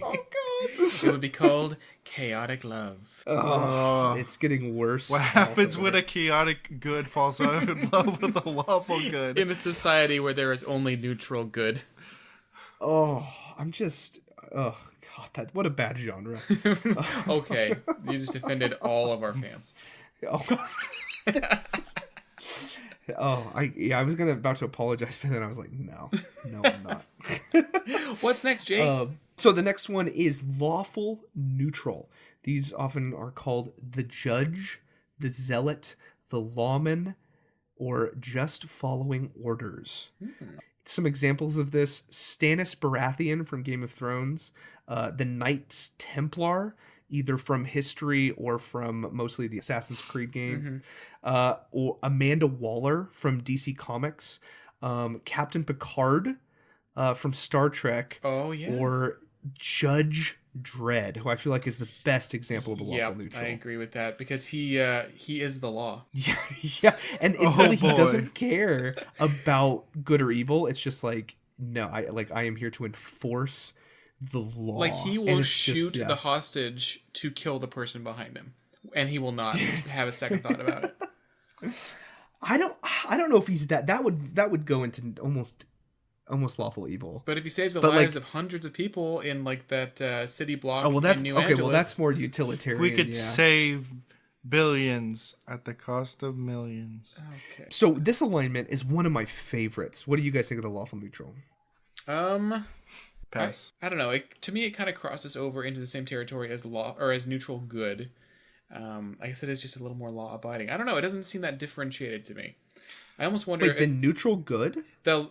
Oh god, it would be called Chaotic Love. It's getting worse. What happens when a chaotic good falls out in love with a lawful good? In a society where there is only neutral good. I'm just... Oh, God, what a bad genre. Okay, you just offended all of our fans. Oh, God. I was about to apologize, but then I was like, no, I'm not. What's next, Jake? So the next one is lawful neutral. These often are called the judge, the zealot, the lawman, or just following orders. Some examples of this: Stannis Baratheon from Game of Thrones, the Knights Templar, either from history or from mostly the Assassin's Creed game, or Amanda Waller from DC Comics, Captain Picard from Star Trek, or Judge Dredd, who I feel like is the best example of a lawful neutral. I agree with that, because he is the law. Yeah, and he doesn't care about good or evil. It's just like, no, I am here to enforce the law. Like, he will shoot the hostage to kill the person behind him, and he will not have a second thought about it. I don't know if he's that would go into almost lawful evil. But if he saves the lives of hundreds of people in, like, that city block in New Angeles... well, that's more utilitarian. We could save billions at the cost of millions. Okay. So this alignment is one of my favorites. What do you guys think of the lawful neutral? Pass. I don't know. To me, it kind of crosses over into the same territory as law, or as neutral good. I guess it is just a little more law abiding. I don't know. It doesn't seem that differentiated to me. I almost wonder... Wait, the neutral good? The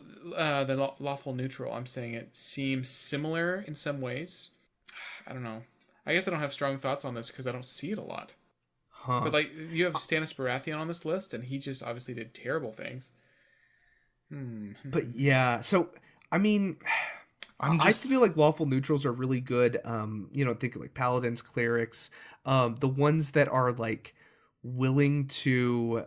lawful neutral, I'm saying it seems similar in some ways. I don't know. I guess I don't have strong thoughts on this because I don't see it a lot. Huh. But, like, you have Stannis Baratheon on this list, and he just obviously did terrible things. But yeah, so I mean, I feel like lawful neutrals are really good. Think of like paladins, clerics, the ones that are like willing to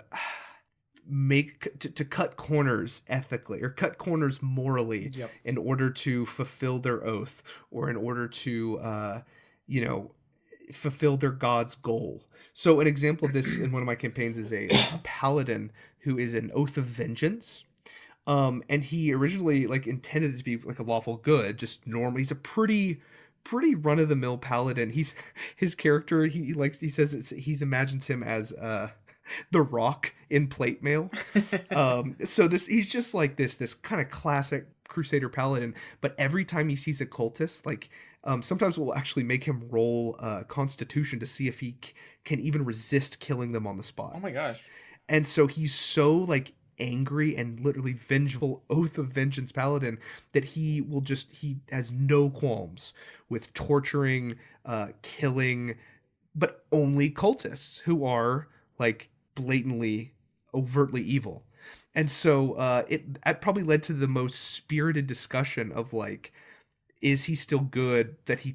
to cut corners ethically or cut corners morally Yep. in order to fulfill their oath or in order to you know fulfill their god's goal. So an example of this in one of my campaigns is a paladin who is an oath of vengeance. And he originally like intended it to be like a lawful good, just normal. He's a pretty run of the mill paladin. His character, he says he's imagines him as the Rock in plate mail. So he's just like this kind of classic Crusader paladin, but every time he sees a cultist, like sometimes we'll actually make him roll Constitution to see if he can even resist killing them on the spot. Oh my gosh. And so he's so like angry and literally vengeful oath of vengeance paladin that he has no qualms with torturing, killing, but only cultists who are like blatantly, overtly evil. And so it probably led to the most spirited discussion of like, is he still good that he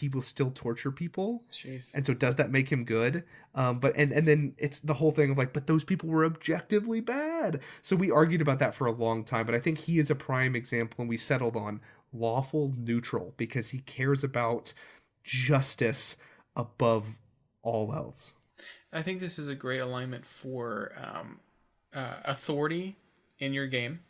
will still torture people? Jeez. And so does that make him good? But then it's the whole thing of like, but those people were objectively bad. So we argued about that for a long time, but I think he is a prime example, and we settled on lawful neutral because he cares about justice above all else. I think this is a great alignment for authority in your game,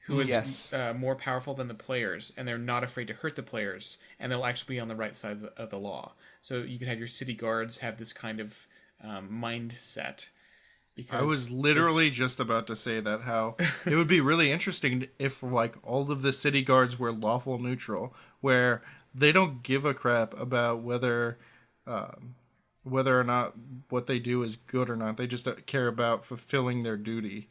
who is more powerful than the players, and they're not afraid to hurt the players, and they'll actually be on the right side of the law. So you can have your city guards have this kind of mindset. I was literally just about to say that, how it would be really interesting if like all of the city guards were lawful neutral, where they don't give a crap about whether or not what they do is good or not. They just care about fulfilling their duty.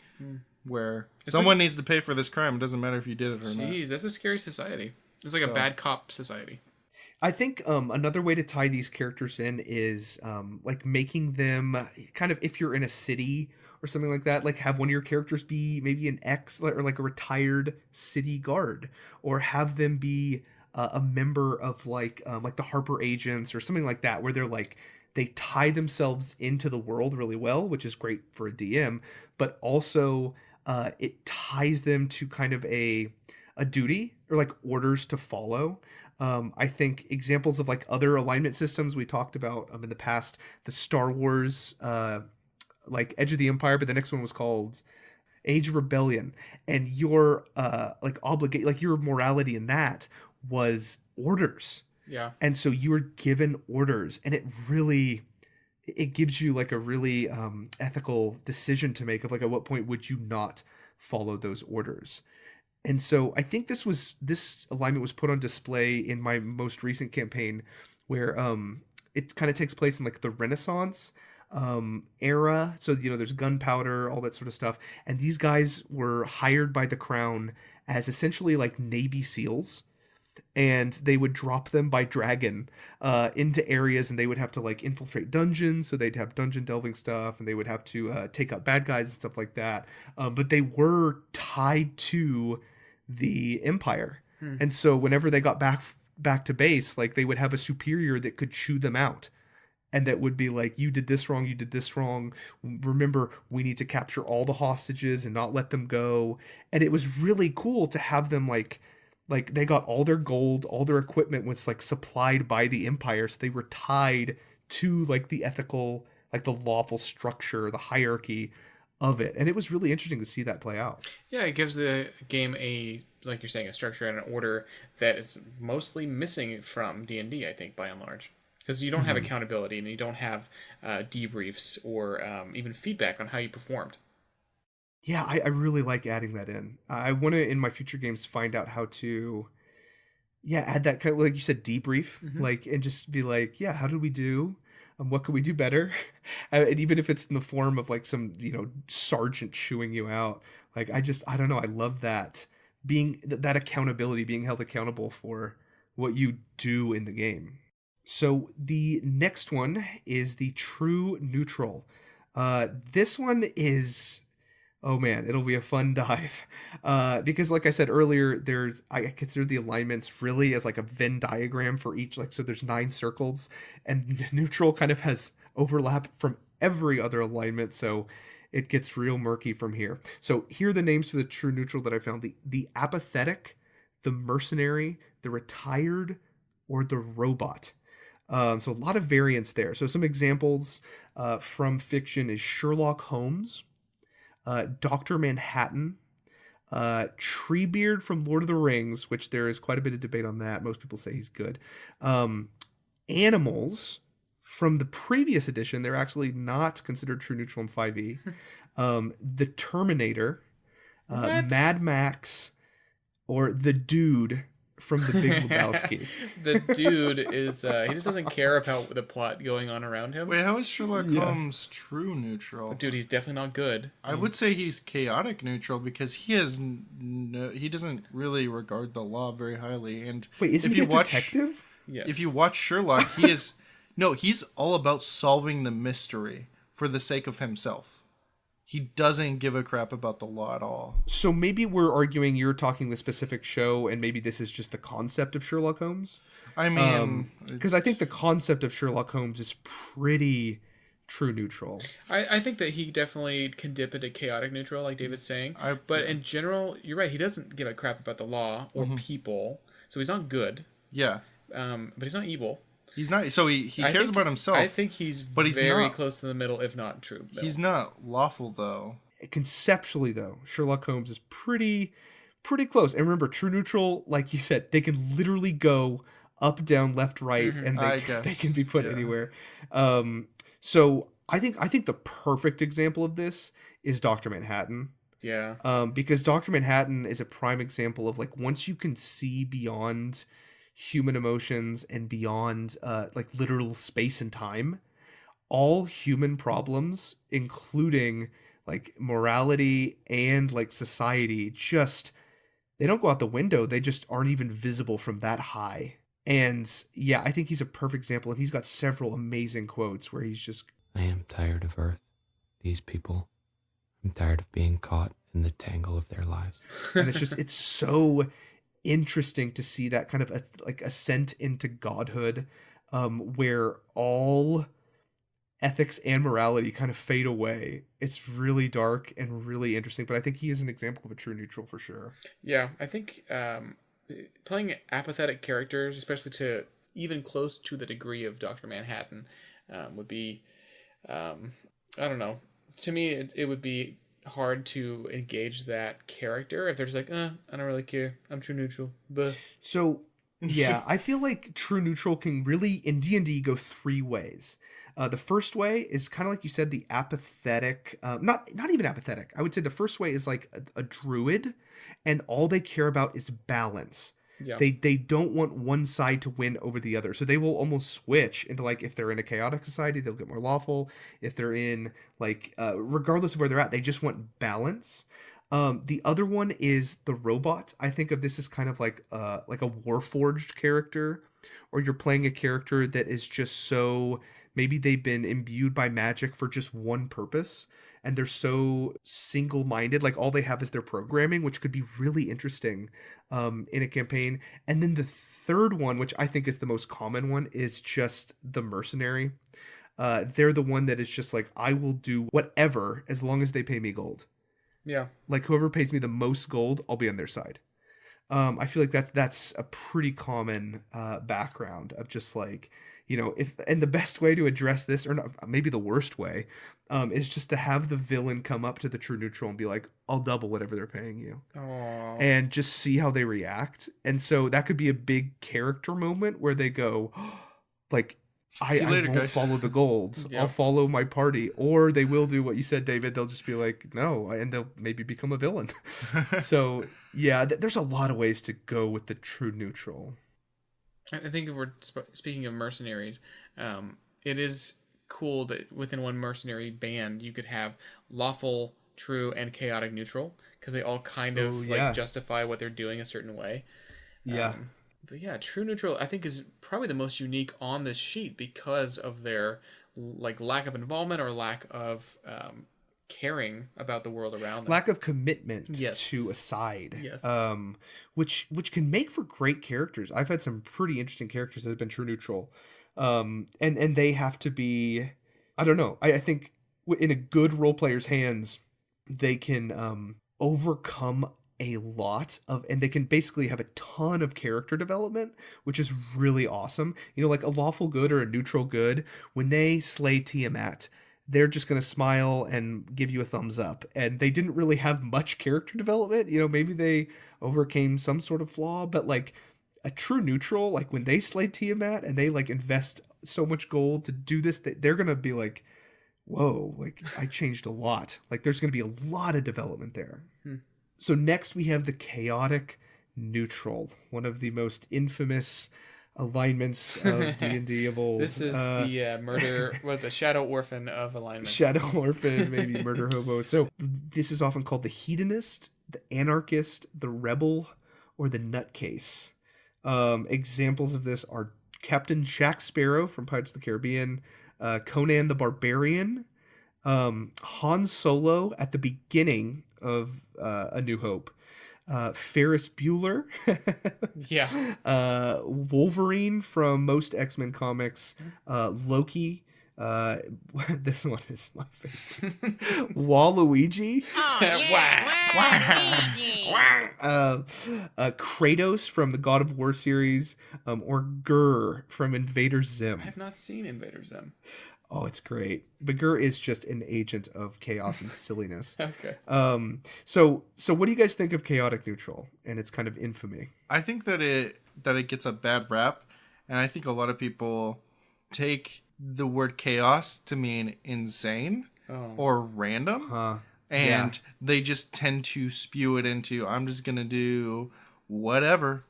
Where someone needs to pay for this crime. It doesn't matter if you did it or not. Jeez, that's a scary society. It's like a bad cop society. I think another way to tie these characters in is like making them kind of, if you're in a city or something like that, like have one of your characters be maybe an ex or like a retired city guard, or have them be a member of like the Harper Agents or something like that, where they're like, they tie themselves into the world really well, which is great for a DM, but also it ties them to kind of a duty or like orders to follow. I think examples of like other alignment systems we talked about in the past, the Star Wars like Edge of the Empire, but the next one was called Age of Rebellion, and your your morality in that was orders. Yeah. And so you were given orders, and it gives you like a really ethical decision to make of like, at what point would you not follow those orders. And so I think this alignment was put on display in my most recent campaign, where it kind of takes place in like the Renaissance era. So there's gunpowder, all that sort of stuff, and these guys were hired by the crown as essentially like Navy SEALs. And they would drop them by dragon into areas, and they would have to like infiltrate dungeons. So they'd have dungeon delving stuff, and they would have to take out bad guys and stuff like that. But they were tied to the Empire, and so whenever they got back to base, like they would have a superior that could chew them out, and that would be like, you did this wrong, you did this wrong. Remember, we need to capture all the hostages and not let them go. And it was really cool to have them like they got all their gold, all their equipment was like supplied by the Empire, so they were tied to like the ethical, like the lawful structure, the hierarchy of it. And it was really interesting to see that play out. Yeah, it gives the game like you're saying, a structure and an order that is mostly missing from D&D, I think, by and large. Because you don't have accountability, and you don't have debriefs or even feedback on how you performed. Yeah, I really like adding that in. I want to, in my future games, find out how to, add that kind of, like you said, debrief, like, and just be like, how did we do? What could we do better? And even if it's in the form of like some, sergeant chewing you out, like, I don't know. I love that being that accountability, being held accountable for what you do in the game. So the next one is the true neutral. This one is, Oh man, it'll be a fun dive. Because like I said earlier, I consider the alignments really as like a Venn diagram for each, like, so there's 9 circles, and neutral kind of has overlap from every other alignment, so it gets real murky from here. So here are the names for the true neutral that I found: the apathetic, the mercenary, the retired, or the robot. So a lot of variants there. So some examples from fiction is Sherlock Holmes, Dr. Manhattan, Treebeard from Lord of the Rings, which there is quite a bit of debate on that. Most people say he's good. Animals from the previous edition, they're actually not considered true neutral in 5e. The Terminator, Mad Max, or the Dude from The Big Lebowski. The Dude is he just doesn't care about the plot going on around him. Wait, how is Sherlock Holmes true neutral? Dude, he's definitely not good. I would say he's chaotic neutral because he he doesn't really regard the law very highly. And wait, isn't he a detective? Yes. If you watch Sherlock, he is no, he's all about solving the mystery for the sake of himself. He doesn't give a crap about the law at all. So maybe we're arguing you're talking the specific show, and maybe this is just the concept of Sherlock Holmes. I mean, because I think the concept of Sherlock Holmes is pretty true neutral. I think that he definitely can dip into chaotic neutral, like David's saying. But in general, you're right. He doesn't give a crap about the law or people, so he's not good. Yeah. But he's not evil. He's not. So he cares about himself. I think he's very close to the middle, if not true. Middle. He's not lawful, though. Conceptually, though, Sherlock Holmes is pretty close. And remember, true neutral, like you said, they can literally go up, down, left, right, and they can be put anywhere. So I think the perfect example of this is Dr. Manhattan. Yeah. Because Dr. Manhattan is a prime example of, like, once you can see beyond human emotions and beyond like literal space and time, all human problems, including like morality and like society, just they don't go out the window. They just aren't even visible from that high. And yeah, I think he's a perfect example, and he's got several amazing quotes where he's just, I am tired of Earth, these people. I'm tired of being caught in the tangle of their lives. And it's so interesting to see that kind of like ascent into godhood, where all ethics and morality kind of fade away. It's really dark and really interesting, but I think he is an example of a true neutral for sure. Yeah, I think playing apathetic characters, especially to even close to the degree of Dr. Manhattan, would be, I don't know. To me, it would be hard to engage that character if they're just like, I don't really care. I'm true neutral. But so yeah, I feel like true neutral can really in D&D go 3 ways. The first way is kind of like you said, the apathetic, not even apathetic. I would say the first way is like a druid, and all they care about is balance. Yeah. They don't want one side to win over the other. So they will almost switch into, like, if they're in a chaotic society, they'll get more lawful. If they're in, like, regardless of where they're at, they just want balance. The other one is the robot. I think of this as kind of like a Warforged character, or you're playing a character that is just so, maybe they've been imbued by magic for just one purpose, and they're so single-minded, like all they have is their programming, which could be really interesting in a campaign. And then the third one, which I think is the most common one, is just the mercenary. They're the one that is just like, I will do whatever as long as they pay me gold. Yeah. Like, whoever pays me the most gold, I'll be on their side. I feel like that's a pretty common background of just like, you know, and the best way to address this, or not, maybe the worst way, is just to have the villain come up to the true neutral and be like, I'll double whatever they're paying you. Aww. And just see how they react. And so that could be a big character moment where they go, like, I won't follow the gold. Yeah. I'll follow my party. Or they will do what you said, David. They'll just be like, no, and they'll maybe become a villain. So, yeah, there's a lot of ways to go with the true neutral. I think if we're speaking of mercenaries, it is cool that within one mercenary band you could have lawful, true, and chaotic neutral, because they all kind of like justify what they're doing a certain way. Yeah. But yeah, true neutral I think is probably the most unique on this sheet because of their like lack of involvement or lack of caring about the world around them. Lack of commitment Yes. to a side. Yes. Which can make for great characters. I've had some pretty interesting characters that have been true neutral. And they have to be, I don't know. I think in a good role player's hands, they can overcome a lot of, and they can basically have a ton of character development, which is really awesome. You know, like a lawful good or a neutral good, when they slay Tiamat, they're just going to smile and give you a thumbs up. And they didn't really have much character development. You know, maybe they overcame some sort of flaw, but like a true neutral, like when they slay Tiamat and they like invest so much gold to do this, they're going to be like, whoa, like I changed a lot. Like there's going to be a lot of development there. So next we have the chaotic neutral, one of the most infamous alignments of D&D of old. This is the murder, the shadow orphan of alignment. Shadow orphan, maybe murder hobo. So this is often called the hedonist, the anarchist, the rebel, or the nutcase. Examples of this are Captain Jack Sparrow from Pirates of the Caribbean, Conan the Barbarian, Han Solo at the beginning of A New Hope, Ferris Bueller, Wolverine from most X-Men comics, Loki. This one is my favorite. Waluigi. Oh, yeah. Kratos from the God of War series, or Gur from Invader Zim. I have not seen Invader Zim. Oh, it's great. But Gur is just an agent of chaos and silliness. Okay. So what do you guys think of chaotic neutral and its kind of infamy? I think that it gets a bad rap, and I think a lot of people take the word chaos to mean insane or random. And they just tend to spew it into, I'm just going to do whatever.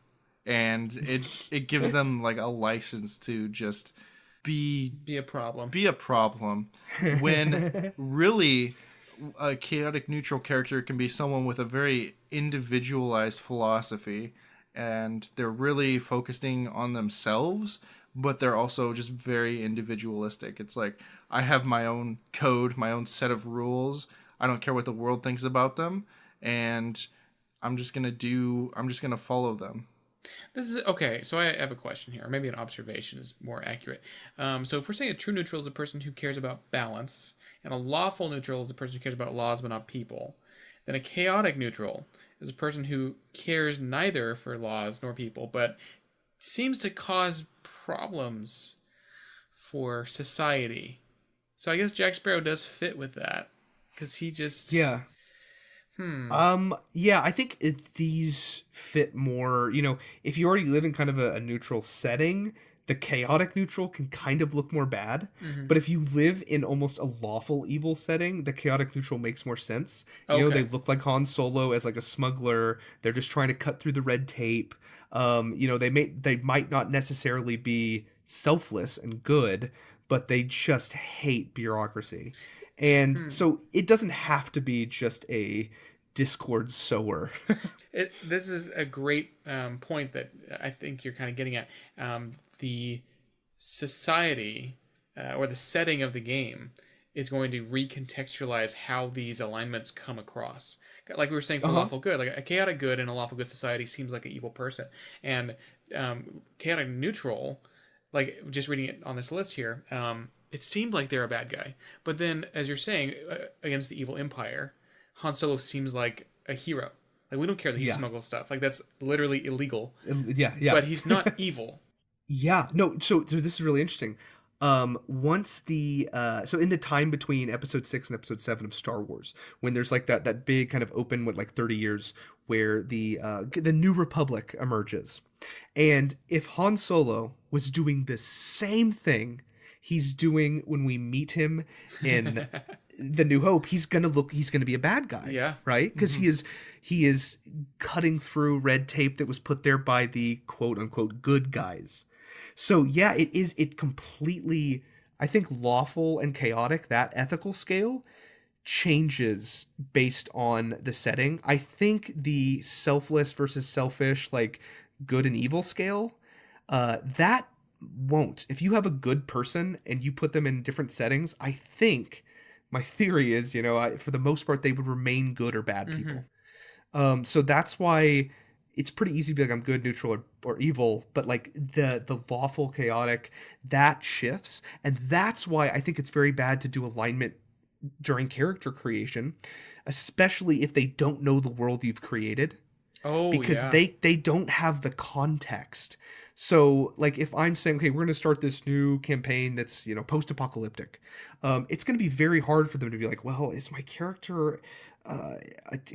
And it gives them like a license to just be a problem. Be a problem. When really a chaotic neutral character can be someone with a very individualized philosophy, and they're really focusing on themselves, but they're also just very individualistic. It's like, I have my own code, my own set of rules. I don't care what the world thinks about them, and I'm just gonna follow them. This is okay. So I have a question here, or maybe an observation is more accurate. So if we're saying a true neutral is a person who cares about balance, and a lawful neutral is a person who cares about laws but not people, then a chaotic neutral is a person who cares neither for laws nor people, but seems to cause problems for society. So I guess Jack Sparrow does fit with that, because he just I think these fit more, you know, if you already live in kind of a neutral setting, the chaotic neutral can kind of look more bad. But if you live in almost a lawful evil setting, the chaotic neutral makes more sense. You know, they look like Han Solo as like a smuggler. They're just trying to cut through the red tape. You know, they might not necessarily be selfless and good, but they just hate bureaucracy. And so it doesn't have to be just a discord sower. This is a great point that I think you're kind of getting at. The society or the setting of the game is going to recontextualize how these alignments come across. Like we were saying for lawful good, like a chaotic good in a lawful good society seems like an evil person. And chaotic neutral, like just reading it on this list here, it seemed like they're a bad guy. But then, as you're saying, against the evil empire, Han Solo seems like a hero. Like, we don't care that he smuggles stuff. Like, that's literally illegal. Yeah. But he's not evil. Yeah. No, so this is really interesting. Once so in the time between episode 6 and episode 7 of Star Wars, when there's like that big kind of open with like 30 years where the New Republic emerges. And if Han Solo was doing the same thing he's doing when we meet him in The New Hope, he's gonna be a bad guy, right? Because he is cutting through red tape that was put there by the quote unquote good guys. So yeah, it completely, I think, lawful and chaotic, that ethical scale changes based on the setting. I think the selfless versus selfish, like good and evil scale, that won't. If you have a good person and you put them in different settings, I think my theory is, for the most part, they would remain good or bad people. So that's why it's pretty easy to be like, I'm good, neutral, or evil, but like the lawful, chaotic, that shifts. And that's why I think it's very bad to do alignment during character creation, especially if they don't know the world you've created. Oh, because yeah. they don't have the context. So like if I'm saying, okay, we're going to start this new campaign that's, post-apocalyptic, it's going to be very hard for them to be like, well, is my character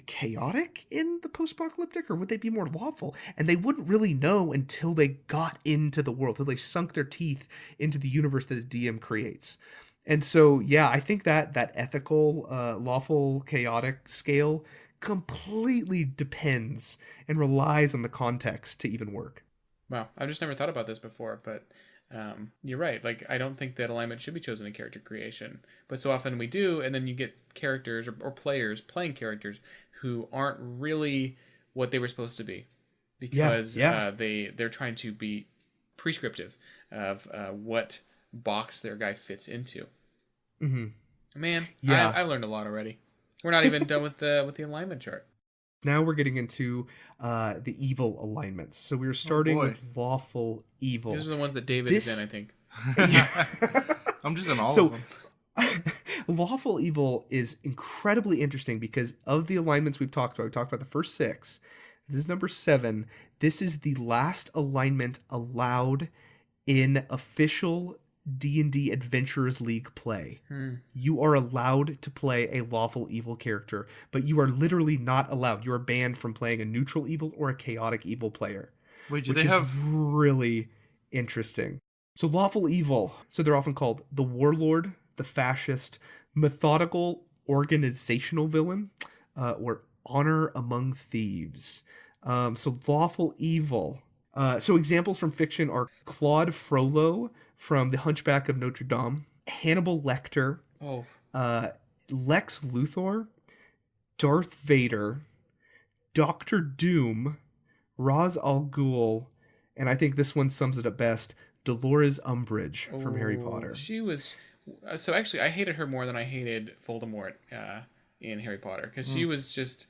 chaotic in the post-apocalyptic, or would they be more lawful? And they wouldn't really know until they got into the world, until they sunk their teeth into the universe that the DM creates. And so, yeah, I think that ethical, lawful, chaotic scale completely depends and relies on the context to even work. Wow, I've just never thought about this before, but you're right. Like, I don't think that alignment should be chosen in character creation, but so often we do, and then you get characters or players playing characters who aren't really what they were supposed to be, because they're trying to be prescriptive of what box their guy fits into. Mm-hmm. Man, yeah, I learned a lot already. We're not even done with the alignment chart. Now we're getting into the evil alignments. So we're starting with lawful evil. These are the ones that David is in, I think. I'm just in all of them. Lawful evil is incredibly interesting because of the alignments we've talked about. We talked about the first 6. This is number 7. This is the last alignment allowed in official D&D Adventurers League play. You are allowed to play a lawful evil character, but you are literally not allowed. You are banned from playing a neutral evil or a chaotic evil player. Wait, which is really interesting. So lawful evil, so they're often called the warlord, the fascist, methodical organizational villain, or honor among thieves. So lawful evil. So examples from fiction are Claude Frollo from The Hunchback of Notre Dame, Hannibal Lecter, Lex Luthor, Darth Vader, Doctor Doom, Ra's al Ghul, and I think this one sums it up best, Dolores Umbridge from Harry Potter. She was... So actually, I hated her more than I hated Voldemort in Harry Potter, because she was just...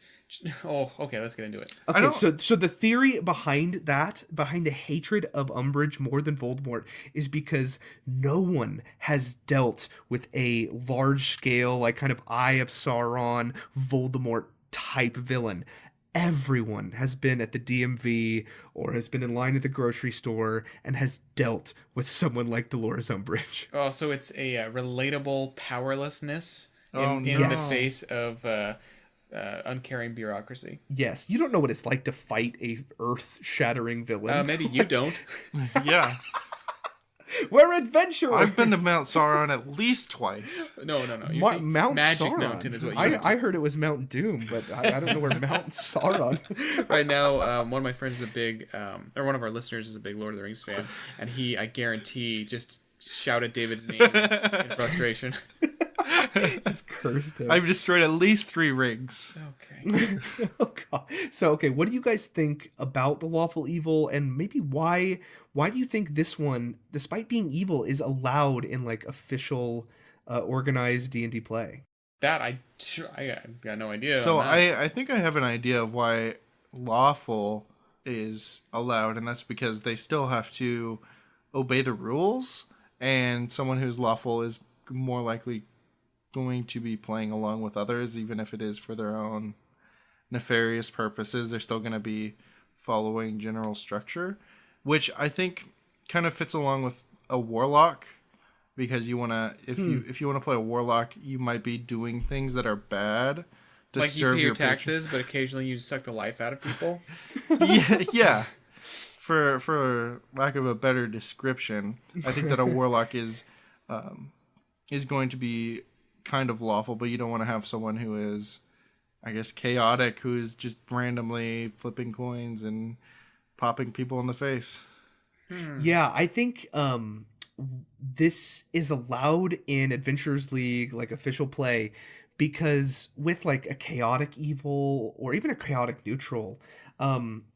Oh, okay, let's get into it. Okay, so the theory behind the hatred of Umbridge more than Voldemort, is because no one has dealt with a large-scale, like kind of Eye of Sauron, Voldemort type villain. Everyone has been at the DMV or has been in line at the grocery store and has dealt with someone like Dolores Umbridge. Oh, so it's a relatable powerlessness in the face of uncaring bureaucracy. Yes, you don't know what it's like to fight a earth-shattering villain. Maybe you don't. Yeah. We're adventurers. I've been to Mount Sauron at least twice. No. Mount Magic Sauron. Mountain is what you I heard it was Mount Doom, but I don't know where Mount Sauron. Right now, one of my friends is a big, or one of our listeners is a big Lord of the Rings fan, and he, I guarantee, just shouted David's name in frustration. Just cursed him. I've destroyed at least 3 rings. Okay. Oh God. So okay, what do you guys think about the lawful evil, and maybe why do you think this one, despite being evil, is allowed in like official organized D&D play? That I got no idea. So on that. I think I have an idea of why lawful is allowed, and that's because they still have to obey the rules, and someone who's lawful is more likely going to be playing along with others, even if it is for their own nefarious purposes. They're still going to be following general structure, which I think kind of fits along with a warlock, because you want to, if you want to play a warlock, you might be doing things that are bad to like serve you pay your patron. taxes, but occasionally you suck the life out of people. Yeah. For lack of a better description, I think that a warlock is going to be kind of lawful, but you don't want to have someone who is, I guess, chaotic, who is just randomly flipping coins and popping people in the face. Yeah, I think this is allowed in Adventurers League, like official play, because with like a chaotic evil or even a chaotic neutral,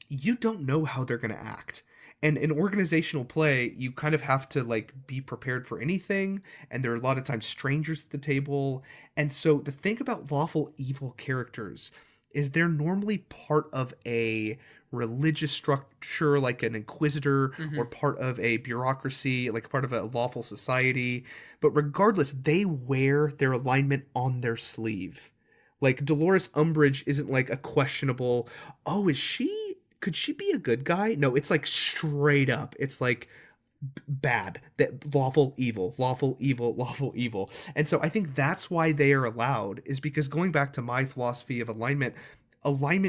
you don't know how they're going to act. And in organizational play, you kind of have to like be prepared for anything, and there are a lot of times strangers at the table. And so the thing about lawful evil characters is they're normally part of a religious structure like an inquisitor, Mm-hmm. or part of a bureaucracy like part of a lawful society. But regardless, they wear their alignment on their sleeve. Like Dolores Umbridge isn't like a questionable, oh, could she be a good guy? No, it's like straight up. It's like bad, that lawful evil, lawful evil, lawful evil. And so I think that's why they are allowed, is because going back to my philosophy of alignment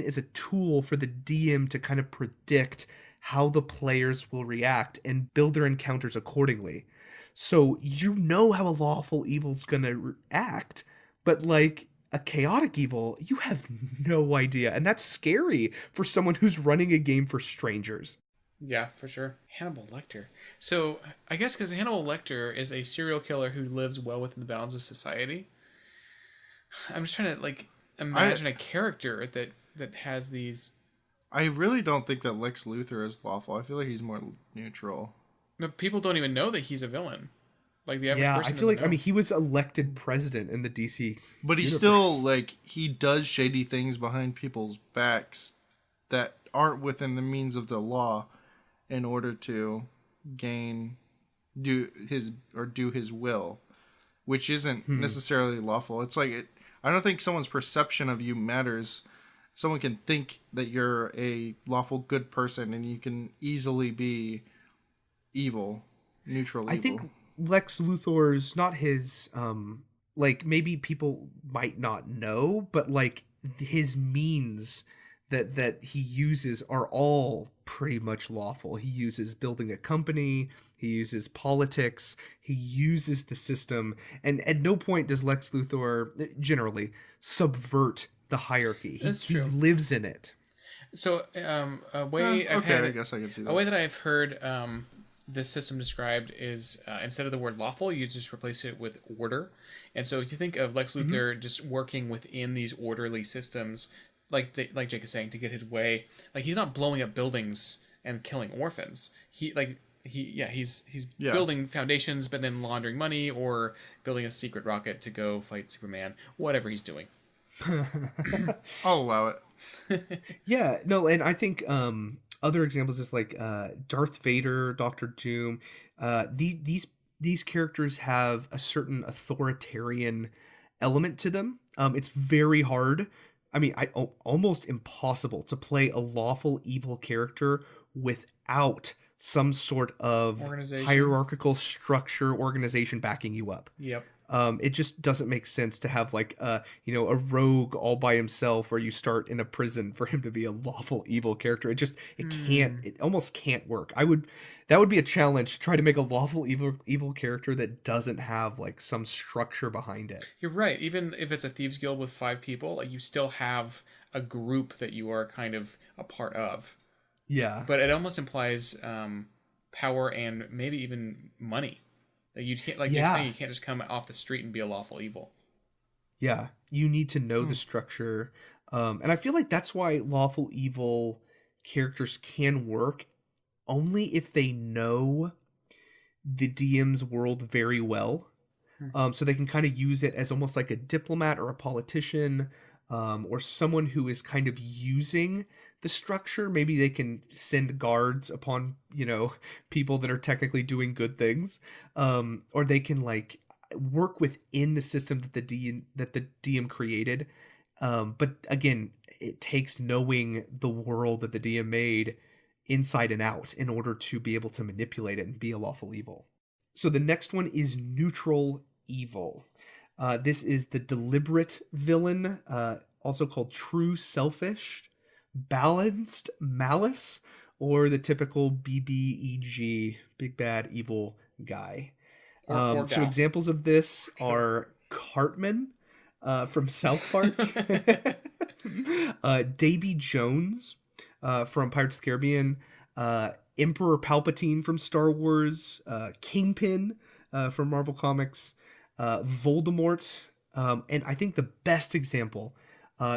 is a tool for the DM to kind of predict how the players will react and build their encounters accordingly. So you know how a lawful evil's gonna act, but like a chaotic evil, you have no idea. And that's scary for someone who's running a game for strangers. Yeah, for sure. Hannibal Lecter. So I guess because Hannibal Lecter is a serial killer who lives well within the bounds of society. I'm just trying to like imagine a character that has these. I really don't think that Lex Luthor is lawful. I feel like he's more neutral. But people don't even know that he's a villain. Like the average Yeah, person. I feel like, doesn't know. he was elected president in the DC. But he's universe. still, like, he does shady things behind people's backs that aren't within the means of the law in order to do his will, which isn't necessarily lawful. It's like, I don't think someone's perception of you matters. Someone can think that you're a lawful good person and you can easily be evil, neutral evil. I think Lex Luthor's not his, like, maybe people might not know, but like his means that he uses are all pretty much lawful. He uses building a company, he uses politics, he uses the system, and at no point does Lex Luthor generally subvert the hierarchy. That's He true. lives in it. So a way I've okay, had, I guess I can see that. a way that I've heard this system described is instead of the word lawful, you just replace it with order. And so if you think of Lex Luthor just working within these orderly systems, like Jake is saying, to get his way, like he's not blowing up buildings and killing orphans. He's building foundations, but then laundering money or building a secret rocket to go fight Superman, whatever he's doing. I'll allow it. Yeah, no, and I think other examples is like Darth Vader, Doctor Doom. These characters have a certain authoritarian element to them. It's very hard. I mean, almost impossible to play a lawful evil character without some sort of hierarchical structure, organization backing you up. Yep. It just doesn't make sense to have like a rogue all by himself, where you start in a prison for him to be a lawful evil character. It almost can't work. That would be a challenge to try to make a lawful evil character that doesn't have like some structure behind it. You're right. Even if it's a thieves guild with 5 people, like you still have a group that you are kind of a part of. Yeah. But it almost implies power and maybe even money. Like you can't, like you're saying, you can't just come off the street and be a lawful evil. Yeah, you need to know the structure, and I feel like that's why lawful evil characters can work only if they know the DM's world very well. So they can kind of use it as almost like a diplomat or a politician, or someone who is kind of using the structure. Maybe they can send guards upon, people that are technically doing good things, or they can like work within the system that the DM created. But again, it takes knowing the world that the DM made inside and out in order to be able to manipulate it and be a lawful evil. So the next one is neutral evil. This is the deliberate villain, also called true selfish, balanced malice, or the typical BBEG, big bad evil guy. Or So examples of this are Cartman from South Park, Davy Jones from Pirates of the Caribbean, Emperor Palpatine from Star Wars, Kingpin from Marvel Comics, Voldemort, and I think the best example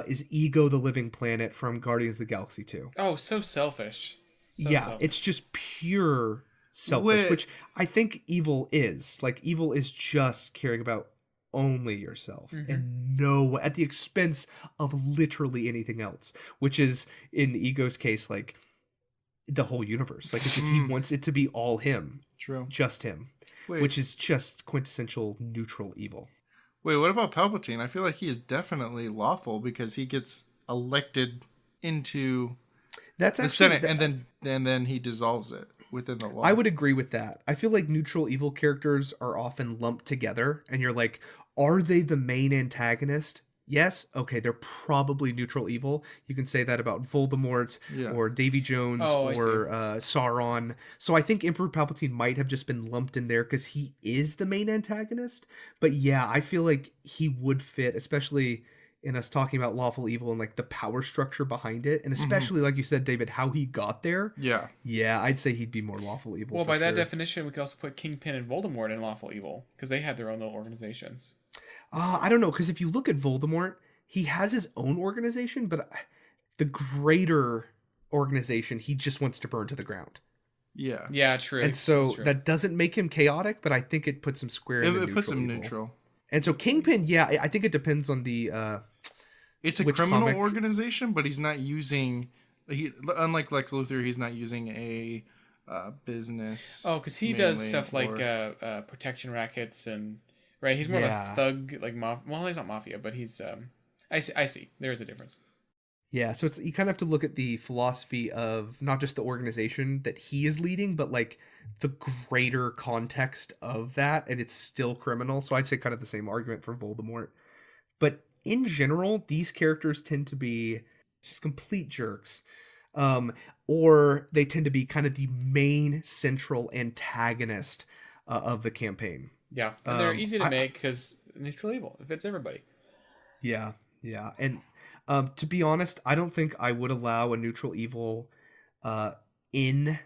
is Ego the Living Planet from Guardians of the Galaxy 2. Oh, so selfish. yeah, it's just pure selfish, which I think evil is. Like, evil is just caring about only yourself and no at the expense of literally anything else, which is in Ego's case like the whole universe. Like, it's just he wants it to be all him. True. Just him. Wait. Which is just quintessential neutral evil. Wait, what about Palpatine? I feel like he is definitely lawful because he gets elected into That's the actually Senate and then he dissolves it within the law. I would agree with that. I feel like neutral evil characters are often lumped together and you're like, are they the main antagonist? Yes. Okay, they're probably neutral evil. You can say that about Voldemort or Davy Jones or Sauron. So I think Emperor Palpatine might have just been lumped in there because he is the main antagonist. But yeah, I feel like he would fit, especially in us talking about lawful evil and like the power structure behind it. And especially, like you said, David, how he got there. Yeah. Yeah, I'd say he'd be more lawful evil. Well, by that definition, we could also put Kingpin and Voldemort in lawful evil because they had their own little organizations. I don't know, because if you look at Voldemort, he has his own organization, but the greater organization he just wants to burn to the ground. Yeah. Yeah, true. And so that doesn't make him chaotic, but I think it puts him square in the neutral. It puts him neutral. And so Kingpin, yeah, I think it depends on the it's a criminal organization, but he's not using unlike Lex Luthor, he's not using a business. Oh, because he does stuff like protection rackets and right. He's more of a thug, like well, he's not mafia, but he's. I see. There is a difference. Yeah, so you kind of have to look at the philosophy of not just the organization that he is leading, but like the greater context of that, and it's still criminal. So I'd say kind of the same argument for Voldemort. But in general, these characters tend to be just complete jerks. Or they tend to be kind of the main central antagonist of the campaign. Yeah, and they're easy to make because neutral evil. It fits everybody. Yeah. And to be honest, I don't think I would allow a neutral evil in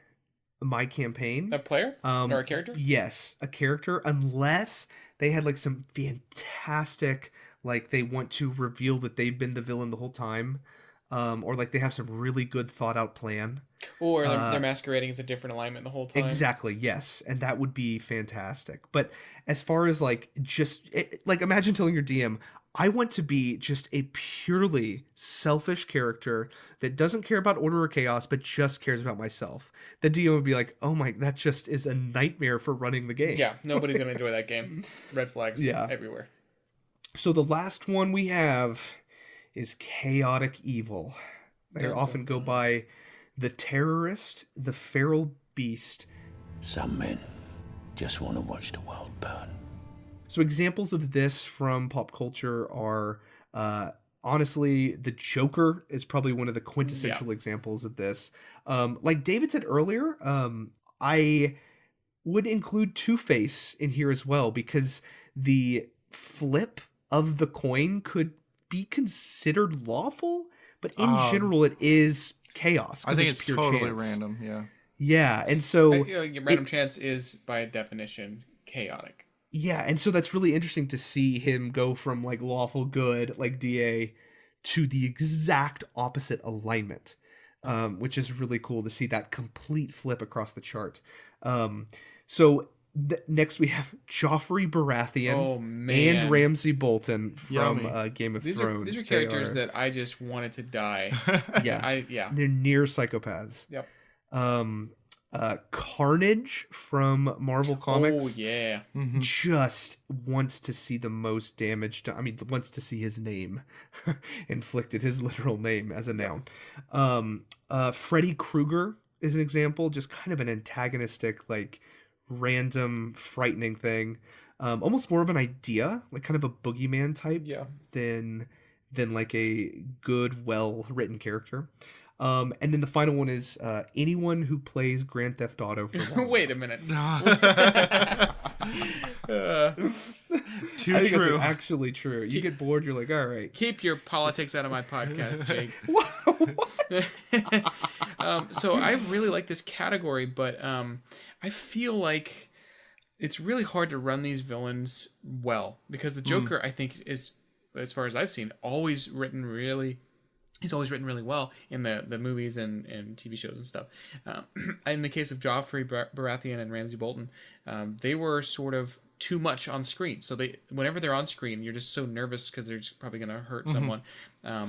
my campaign. A player? Or a character? Yes, a character, unless they had like some fantastic, like they want to reveal that they've been the villain the whole time. Or like they have some really good thought out plan. Or they're masquerading as a different alignment the whole time. Exactly, yes. And that would be fantastic. But as far as like like imagine telling your DM, I want to be just a purely selfish character that doesn't care about order or chaos, but just cares about myself. The DM would be like, oh my, that just is a nightmare for running the game. Yeah, nobody's going to enjoy that game. Red flags everywhere. So the last one we have is chaotic evil. They often go by the terrorist, the feral beast. Some men just want to watch the world burn. So examples of this from pop culture are, honestly, the Joker is probably one of the quintessential examples of this. Like David said earlier, I would include Two-Face in here as well, because the flip of the coin could be considered lawful, but in general it is chaos. I think it's totally random. Yeah, and so random chance is by definition chaotic. Yeah, and so that's really interesting to see him go from like lawful good, like DA, to the exact opposite alignment, which is really cool to see that complete flip across the chart. So next we have Joffrey Baratheon and Ramsay Bolton from Game of Thrones. These are characters that I just wanted to die. They're near psychopaths. Yep. Carnage from Marvel Comics. Oh yeah. Just wants to see the most damage done. I mean, wants to see his name inflicted, his literal name as a noun. Freddy Krueger is an example, just kind of an antagonistic, like random, frightening thing. Almost more of an idea, like kind of a boogeyman type than like a good, well-written character. And then the final one is anyone who plays Grand Theft Auto for long. Wait a minute. Too true. That's actually true. You get bored, you're like, all right. Keep your politics out of my podcast, Jake. So I really like this category, but I feel like it's really hard to run these villains well, because the Joker, I think, is, as far as I've seen, always written really he's always written really well in the movies and TV shows and stuff. In the case of Joffrey Baratheon and Ramsay Bolton, they were sort of too much on screen. So whenever they're on screen, you're just so nervous because they're just probably going to hurt someone.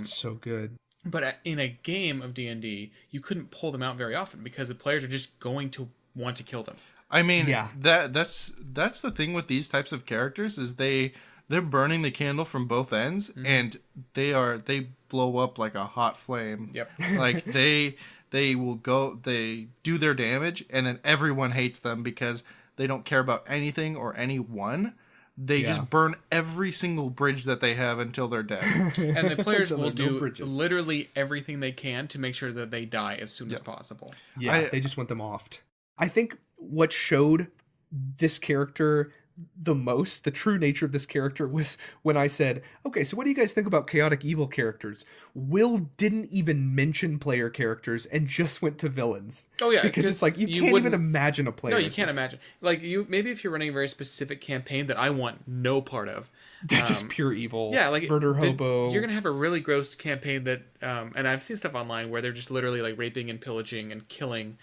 So good. But in a game of D&D, you couldn't pull them out very often because the players are just going to want to kill them. I mean, Yeah. that's the thing with these types of characters is they're burning the candle from both ends, and they blow up like a hot flame. Yep. Like they do their damage, and then everyone hates them because they don't care about anything or anyone. They just burn every single bridge that they have until they're dead. And the players Until will there are no do bridges. literally everything they can to make sure that they die as soon as possible. Yeah, they just want them offed. I think what showed this character the most, the true nature of this character, was when I said, okay, so what do you guys think about chaotic evil characters? Will didn't even mention player characters and just went to villains. Oh yeah, because it's like you can't even wouldn't- imagine a player. No, you can't imagine. Like maybe if you're running a very specific campaign that I want no part of. Just pure evil. Yeah, like murder hobo. You're gonna have a really gross campaign that, and I've seen stuff online where they're just literally like raping and pillaging and killing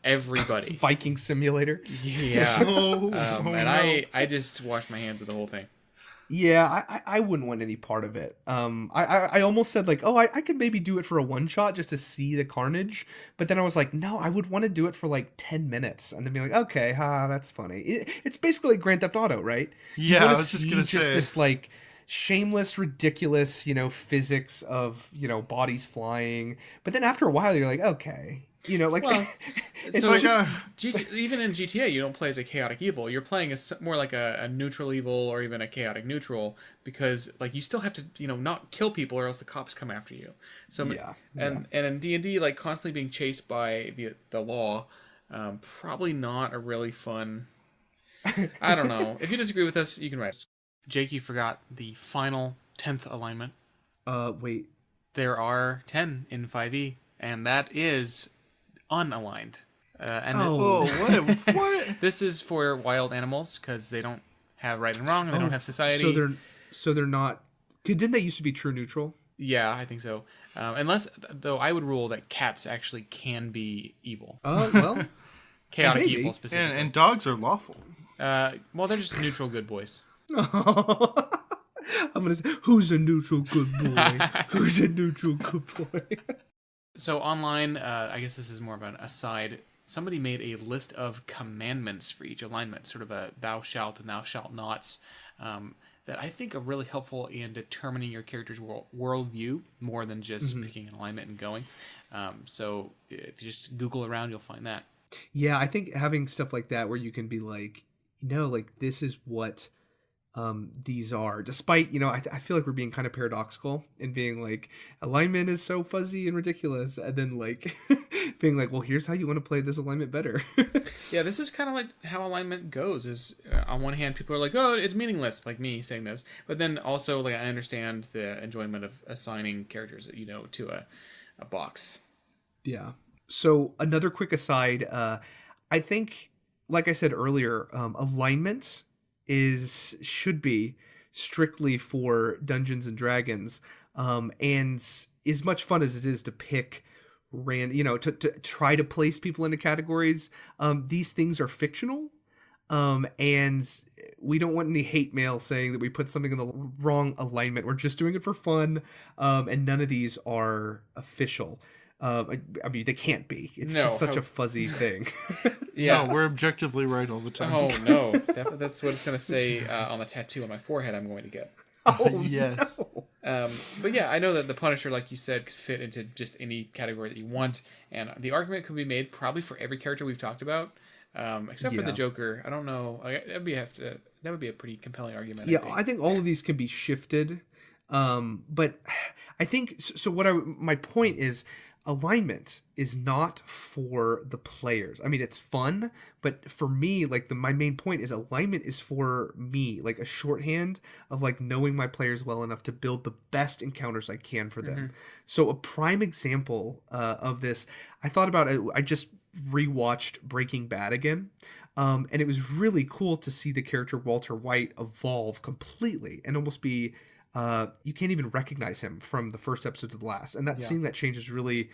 everybody. Viking Simulator. Yeah. Oh, And no. I just washed my hands of the whole thing. Yeah, I wouldn't want any part of it. I almost said like, oh, I could maybe do it for a one shot just to see the carnage, but then I was like, no, I would want to do it for like 10 minutes and then be like, okay, that's funny. It's basically like Grand Theft Auto, right? You Yeah, wanna I was just see gonna say this like shameless, ridiculous, physics of bodies flying, but then after a while you're like, okay. Like Well, it's so just even in GTA, you don't play as a chaotic evil. You're playing as more like a neutral evil or even a chaotic neutral because like you still have to not kill people or else the cops come after you. So and in D&D, like constantly being chased by the law, probably not a really fun. I don't know. If you disagree with us, you can write us. Jake, you forgot the final 10th alignment. wait. There are 10 in 5e, and that is unaligned. what? This is for wild animals because they don't have right and wrong and they don't have society. So they're not. Didn't they used to be true neutral? Yeah, I think so. Unless, though, I would rule that cats actually can be evil. Oh well. Chaotic maybe. evil specifically. And dogs are lawful. Well, they're just neutral good boys. I'm gonna say, who's a neutral good boy? Who's a neutral good boy? So online, I guess this is more of an aside. Somebody made a list of commandments for each alignment, sort of a thou shalt and thou shalt nots, that I think are really helpful in determining your character's worldview more than just picking an alignment and going. So if you just Google around, you'll find that. Yeah, I think having stuff like that where you can be like, like this is what these are, despite I feel like we're being kind of paradoxical in being like alignment is so fuzzy and ridiculous, and then like being like, well, here's how you want to play this alignment better. Yeah, this is kind of like how alignment goes. Is on one hand, people are like, oh, it's meaningless, like me saying this, but then also like I understand the enjoyment of assigning characters to a box. Yeah. So another quick aside, I think, like I said earlier, alignment should be strictly for Dungeons and Dragons, and as much fun as it is to pick to try to place people into categories, these things are fictional, and we don't want any hate mail saying that we put something in the wrong alignment. We're just doing it for fun, and none of these are official. I mean, they can't be. It's just such a fuzzy thing. Yeah, No, we're objectively right all the time. Oh no, that's what it's gonna say on the tattoo on my forehead. I'm going to get. Oh yes. no. But yeah, I know that the Punisher, like you said, could fit into just any category that you want, and the argument could be made probably for every character we've talked about, except for the Joker. I don't know. That would be a pretty compelling argument. Yeah, I think all of these can be shifted, but I think so. My point is, alignment is not for the players. I mean, it's fun, but for me, like my main point is alignment is for me, like a shorthand of like knowing my players well enough to build the best encounters I can for them. Mm-hmm. So a prime example of this, I thought about it. I just rewatched Breaking Bad again. And it was really cool to see the character Walter White evolve completely and almost be you can't even recognize him from the first episode to the last. And that Yeah. seeing that change is really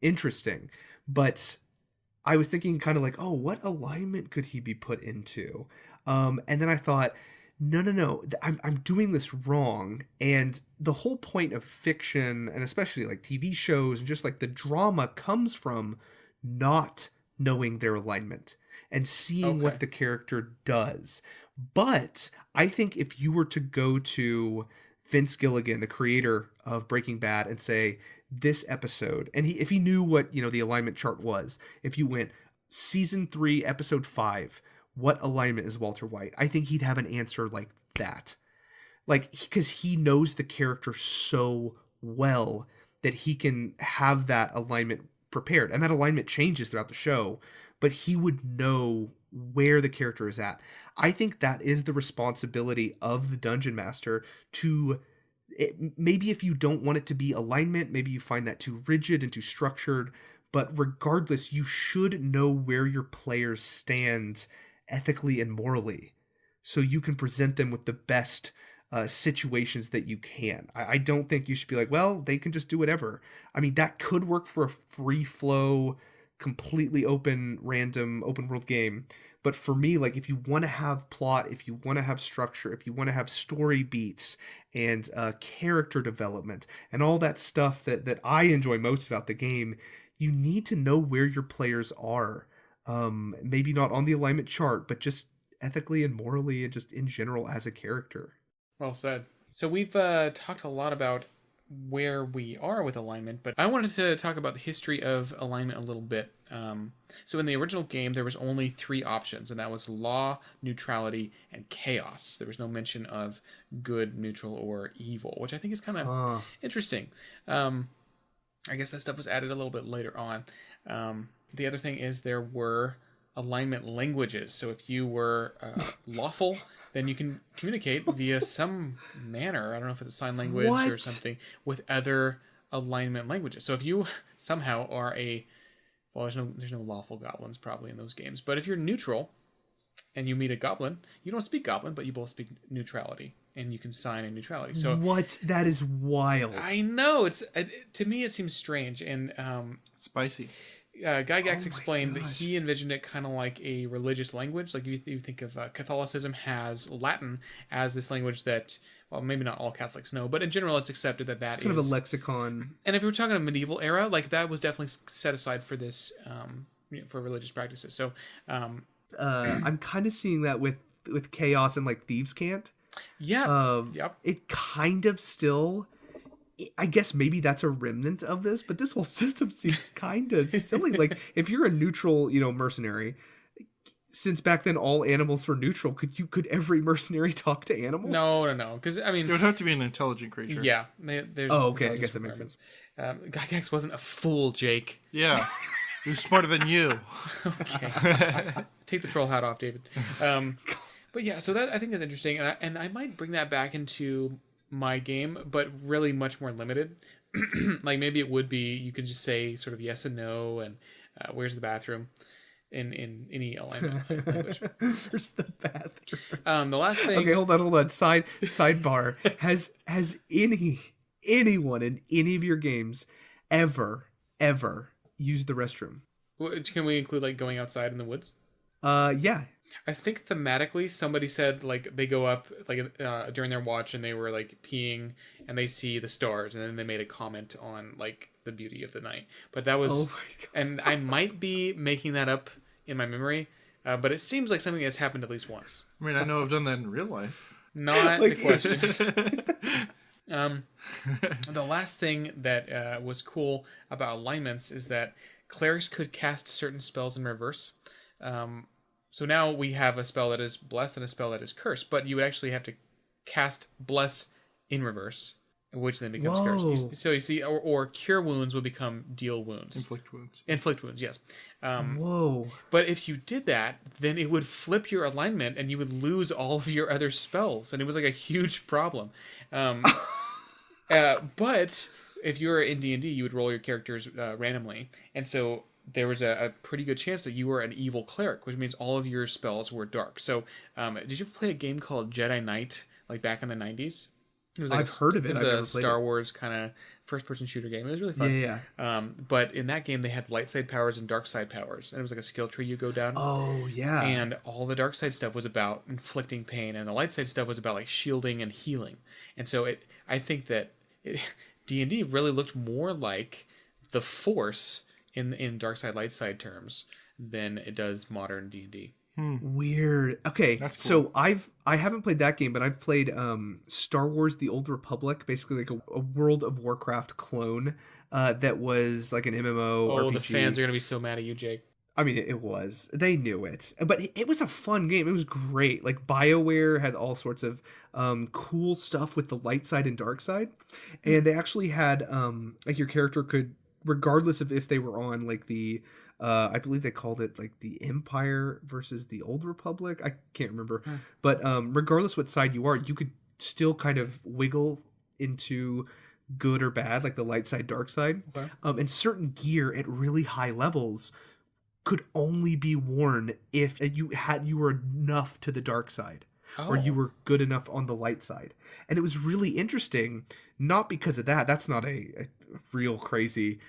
interesting. But I was thinking kind of like, oh, what alignment could he be put into? And then I thought, no, I'm doing this wrong. And the whole point of fiction, and especially like TV shows and just like the drama, comes from not knowing their alignment and seeing Okay. what the character does. But I think if you were to go to Vince Gilligan, the creator of Breaking Bad, and say this episode, and if he knew what the alignment chart was, if you went season 3, episode 5, what alignment is Walter White? I think he'd have an answer like that, like because he knows the character so well that he can have that alignment prepared, and that alignment changes throughout the show, but he would know where the character is at. I think that is the responsibility of the dungeon master to maybe if you don't want it to be alignment, maybe you find that too rigid and too structured, but regardless, you should know where your players stand ethically and morally so you can present them with the best situations that you can. I don't think you should be like, well, they can just do whatever. I mean, that could work for a free flow, completely open, random, open world game. But for me, like if you want to have plot, if you want to have structure, if you want to have story beats and character development and all that stuff that I enjoy most about the game, you need to know where your players are. Maybe not on the alignment chart, but just ethically and morally and just in general as a character. Well said. So we've talked a lot about where we are with alignment, but I wanted to talk about the history of alignment a little bit. So in the original game, there was only 3 options, and that was law, neutrality, and chaos. There was no mention of good, neutral, or evil, which I think is kind of interesting. I guess that stuff was added a little bit later on. The other thing is there were alignment languages. So if you were lawful, then you can communicate via some manner. I don't know if it's a sign language or something with other alignment languages. So if you somehow are there's no lawful goblins probably in those games. But if you're neutral and you meet a goblin, you don't speak goblin, but you both speak neutrality, and you can sign in neutrality. So what? That is wild. I know to me it seems strange and Spicy. Gygax explained that he envisioned it kind of like a religious language. Like you think of Catholicism has Latin as this language that, well, maybe not all Catholics know, but in general it's accepted that it's kind of a lexicon. And if we're talking a medieval era, like that was definitely set aside for this, for religious practices. So I'm kind of seeing that with chaos and like Thieves' Cant. Yeah. Yep. It kind of still, I guess maybe that's a remnant of this, but this whole system seems kind of silly. Like if you're a neutral, mercenary, since back then all animals were neutral, could every mercenary talk to animals? No. Because I mean, It would have to be an intelligent creature. yeah. There's okay. I guess that makes sense. Gygax wasn't a fool, Jake. Yeah. He was smarter than you. Okay. Take the troll hat off, David. But yeah, so that I think is interesting, and I might bring that back into my game, but really much more limited. Like maybe it would be you could just say sort of yes and no, and where's the bathroom in any alignment language. Where's the bathroom? The last thing. Okay, hold on. Sidebar. Has anyone in any of your games ever used the restroom? Can we include like going outside in the woods? Yeah. I think thematically somebody said like they go up like during their watch and they were like peeing and they see the stars, and then they made a comment on like the beauty of the night. But that was, and I might be making that up in my memory, but it seems like something that's happened at least once. I mean, I know I've done that in real life. Not the question. The last thing that was cool about alignments is that clerics could cast certain spells in reverse. So now we have a spell that is bless and a spell that is curse, but you would actually have to cast bless in reverse, which then becomes curse. So you see, or cure wounds would become deal wounds. Inflict wounds, yes. Whoa. But if you did that, then it would flip your alignment and you would lose all of your other spells. And it was like a huge problem. But if you were in D&D, you would roll your characters randomly. And so there was a pretty good chance that you were an evil cleric, which means all of your spells were dark. So did you ever play a game called Jedi Knight, like back in the 90s? It was I've heard of it. It was I've a never played Star it. Wars kind of first-person shooter game. It was really Yeah, fun. yeah, yeah. But in that game, they had light side powers and dark side powers, and it was like a skill tree you go down. Oh, yeah. And all the dark side stuff was about inflicting pain, and the light side stuff was about like shielding and healing. And so I think that D&D really looked more like the Force in dark side light side terms than it does modern D&D. Weird. Okay, That's so I haven't played that game, but I've played Star Wars: The Old Republic, basically like a World of Warcraft clone that was like an MMO Oh, RPG. the fans are gonna be so mad at you, Jake. I mean, it was. They knew it, but it was a fun game. It was great. Like BioWare had all sorts of cool stuff with the light side and dark side, and they actually had like your character could, regardless of if they were on like the I believe they called it like the Empire versus the Old Republic. I can't remember, but regardless what side you are, you could still kind of wiggle into good or bad, like the light side, dark side. Okay. And certain gear at really high levels could only be worn if you were enough to the dark side, or you were good enough on the light side. And it was really interesting, not because of that. That's not a real crazy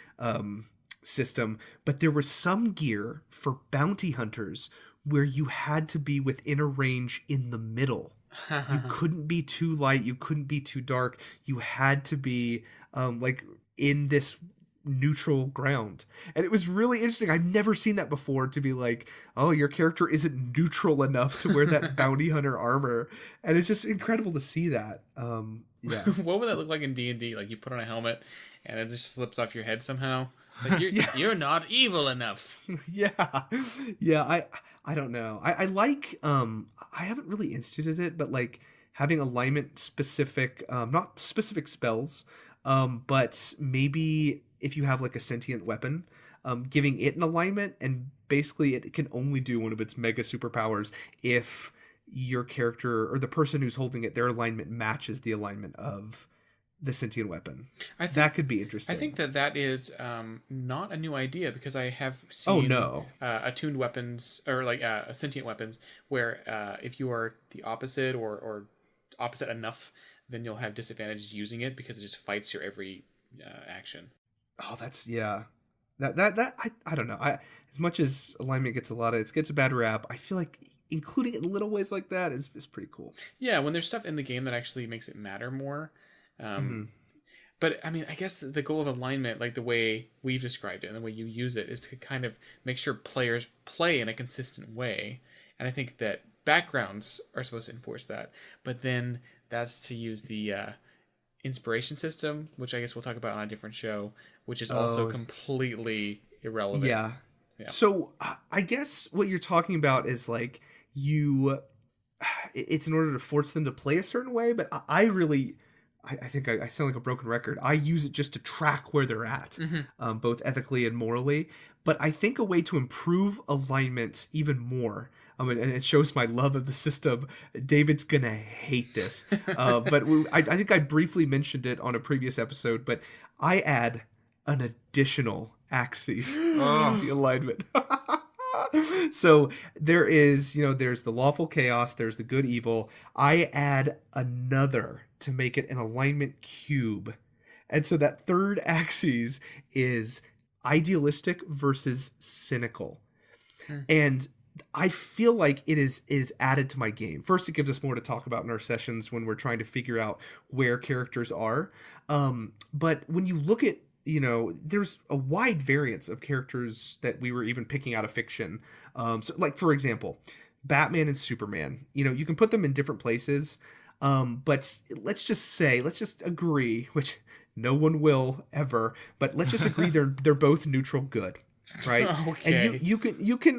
system, but there was some gear for bounty hunters where you had to be within a range in the middle. You couldn't be too light, you couldn't be too dark. You had to be like in this neutral ground, and it was really interesting. I've never seen that before, to be like, oh, your character isn't neutral enough to wear that bounty hunter armor, and it's just incredible to see that. Yeah. What would that look like in D&D? Like you put on a helmet and it just slips off your head somehow. It's like you're not evil enough. Yeah. I don't know. I like I haven't really instituted it, but like having alignment specific, not specific spells, but maybe if you have like a sentient weapon, giving it an alignment, and basically it can only do one of its mega superpowers if your character or the person who's holding it, their alignment matches the alignment of the sentient weapon. That could be interesting. I think that is not a new idea, because I have seen attuned weapons, or like sentient weapons, where if you are the opposite or opposite enough, then you'll have disadvantage using it because it just fights your every action. Oh, that's that I don't know. As much as alignment gets a bad rap, I feel like including it in little ways like that is pretty cool. Yeah, when there's stuff in the game that actually makes it matter more. But I mean, I guess the goal of alignment, like the way we've described it and the way you use it, is to kind of make sure players play in a consistent way. And I think that backgrounds are supposed to enforce that. But then that's to use the inspiration system, which I guess we'll talk about on a different show, which is also completely irrelevant. Yeah. So I guess what you're talking about is like it's in order to force them to play a certain way, but I think I sound like a broken record. I use it just to track where they're at, both ethically and morally. But I think a way to improve alignment even more, and it shows my love of the system. David's gonna hate this, but I think I briefly mentioned it on a previous episode. But I add an additional axis to the alignment. So there is, there's the lawful chaos, there's the good evil. I add another to make it an alignment cube. And so that third axis is idealistic versus cynical. And I feel like it is added to my game. First, it gives us more to talk about in our sessions when we're trying to figure out where characters are. But when you look at, there's a wide variance of characters that we were even picking out of fiction. So like, for example, Batman and Superman, you can put them in different places. But let's just agree, which no one will ever, but let's just agree they're both neutral good. Right. Okay. And you can you can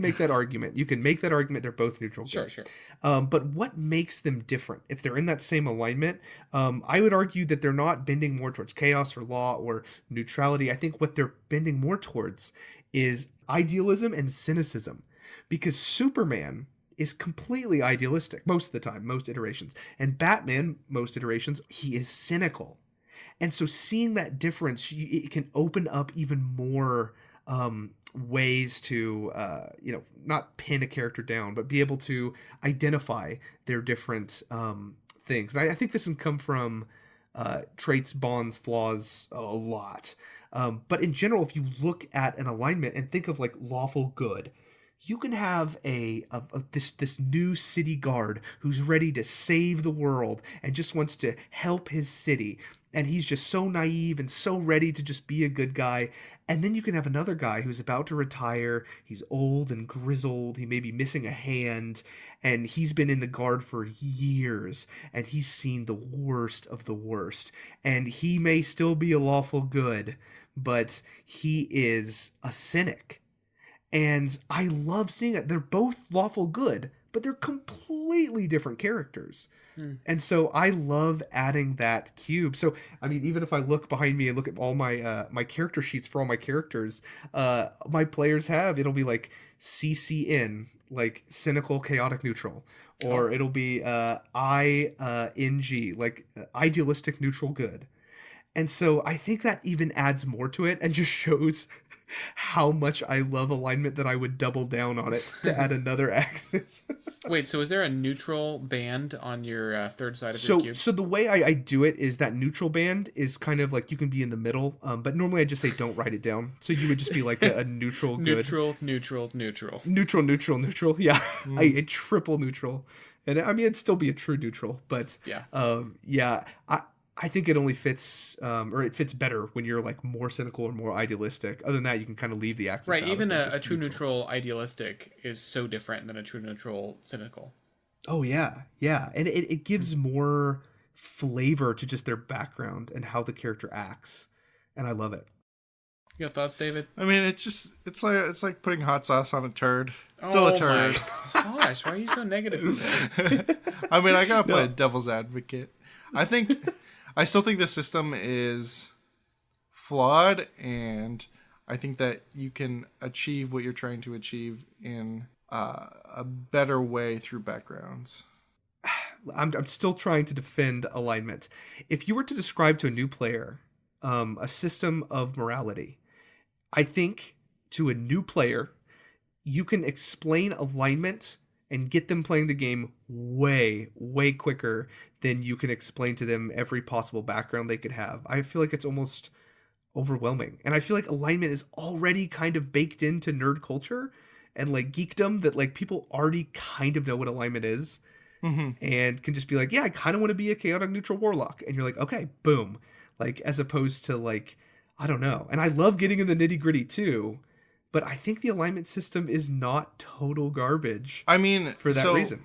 make that argument. You can make that argument they're both neutral good. Sure. But what makes them different? If they're in that same alignment, I would argue that they're not bending more towards chaos or law or neutrality. I think what they're bending more towards is idealism and cynicism. Because Superman is completely idealistic most of the time, most iterations. And Batman, most iterations, he is cynical. And so seeing that difference, it can open up even more ways to, not pin a character down, but be able to identify their different things. And I think this can come from traits, bonds, flaws a lot. But in general, if you look at an alignment and think of like lawful good, you can have this new city guard who's ready to save the world and just wants to help his city. And he's just so naive and so ready to just be a good guy. And then you can have another guy who's about to retire. He's old and grizzled. He may be missing a hand. And he's been in the guard for years. And he's seen the worst of the worst. And he may still be a lawful good, but he is a cynic. And I love seeing it. They're both lawful good, but they're completely different characters. And so I love adding that cube. So, I mean, even if I look behind me and look at all my my character sheets for all my characters, my players have, it'll be like CCN, like cynical, chaotic, neutral. Or it'll be ING, like idealistic, neutral, good. And so I think that even adds more to it and just shows how much I love alignment that I would double down on it to add another axis. Wait, so is there a neutral band on your third side of your cube? So the way I do it is that neutral band is kind of like you can be in the middle, but normally I just say don't write it down. So you would just be like a neutral good. Neutral. Neutral. Yeah, a triple neutral. And I mean, it'd still be a true neutral, but yeah. I think it only fits, or it fits better when you're like more cynical or more idealistic. Other than that, you can kind of leave the axis. Right, out even a true neutral idealistic is so different than a true neutral cynical. Oh yeah, and it gives more flavor to just their background and how the character acts, and I love it. You got thoughts, David? I mean, it's like putting hot sauce on a turd. Still a turd. Oh my gosh, why are you so negative today? I mean, I gotta play devil's advocate. I still think the system is flawed, and I think that you can achieve what you're trying to achieve in a better way through backgrounds. I'm still trying to defend alignment. If you were to describe to a new player a system of morality, I think to a new player, you can explain alignment and get them playing the game way, way quicker than you can explain to them every possible background they could have. I feel like it's almost overwhelming. And I feel like alignment is already kind of baked into nerd culture and like geekdom, that like people already kind of know what alignment is and can just be like, yeah, I kind of want to be a chaotic neutral warlock. And you're like, okay, boom. Like, as opposed to like, I don't know. And I love getting in the nitty gritty too, but I think the alignment system is not total garbage. I mean, for that reason.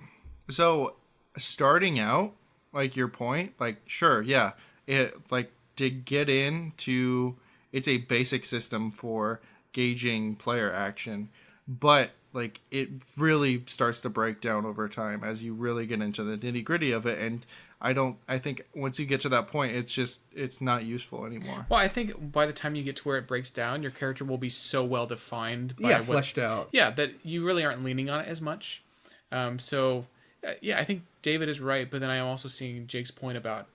So starting out, like your point, like, sure, yeah, it like to get into, it's a basic system for gauging player action, but like it really starts to break down over time as you really get into the nitty gritty of it. And I think once you get to that point, it's not useful anymore. Well, I think by the time you get to where it breaks down, your character will be so well defined. Fleshed out. Yeah, that you really aren't leaning on it as much. So, I think David is right, but then I am also seeing Jake's point about,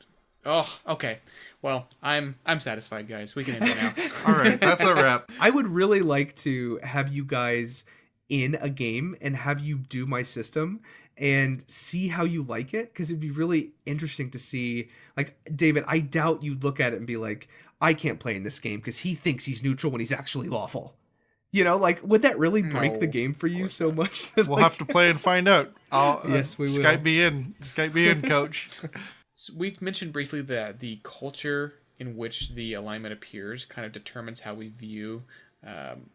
okay. Well, I'm satisfied, guys. We can end it now. All right, that's a wrap. I would really like to have you guys in a game and have you do my system and see how you like it, because it'd be really interesting to see. Like, David, I doubt you'd look at it and be like, I can't play in this game because he thinks he's neutral when he's actually lawful. You know, like, would that really break the game for you so much? That, we'll have to play and find out. Yes, we will. Skype me in, coach. So we mentioned briefly that the culture in which the alignment appears kind of determines how we view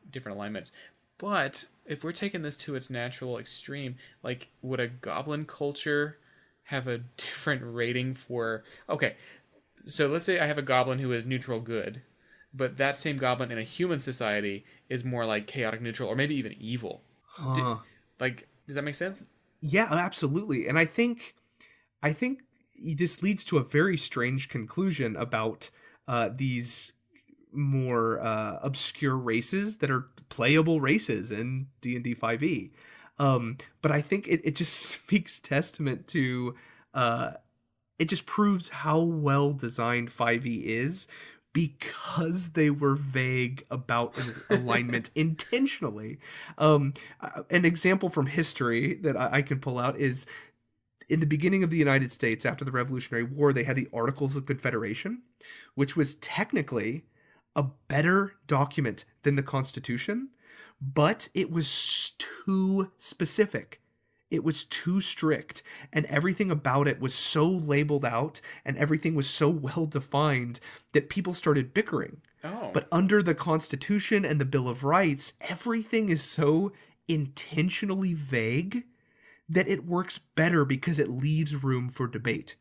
different alignments. But if we're taking this to its natural extreme, like, would a goblin culture have a different rating for... Okay, so let's say I have a goblin who is neutral good, but that same goblin in a human society is more like chaotic neutral, or maybe even evil. Does that make sense? Yeah, absolutely. And I think this leads to a very strange conclusion about these more obscure races that are playable races in D&D 5e. But I think it just speaks testament to it just proves how well designed 5e is, because they were vague about alignment intentionally. An example from history that I can pull out is in the beginning of the United States after the Revolutionary War, they had the Articles of Confederation, which was technically a better document than the Constitution, but it was too specific. It was too strict, and everything about it was so labeled out, and everything was so well defined that people started bickering. Oh. But under the Constitution and the Bill of Rights, everything is so intentionally vague that it works better because it leaves room for debate.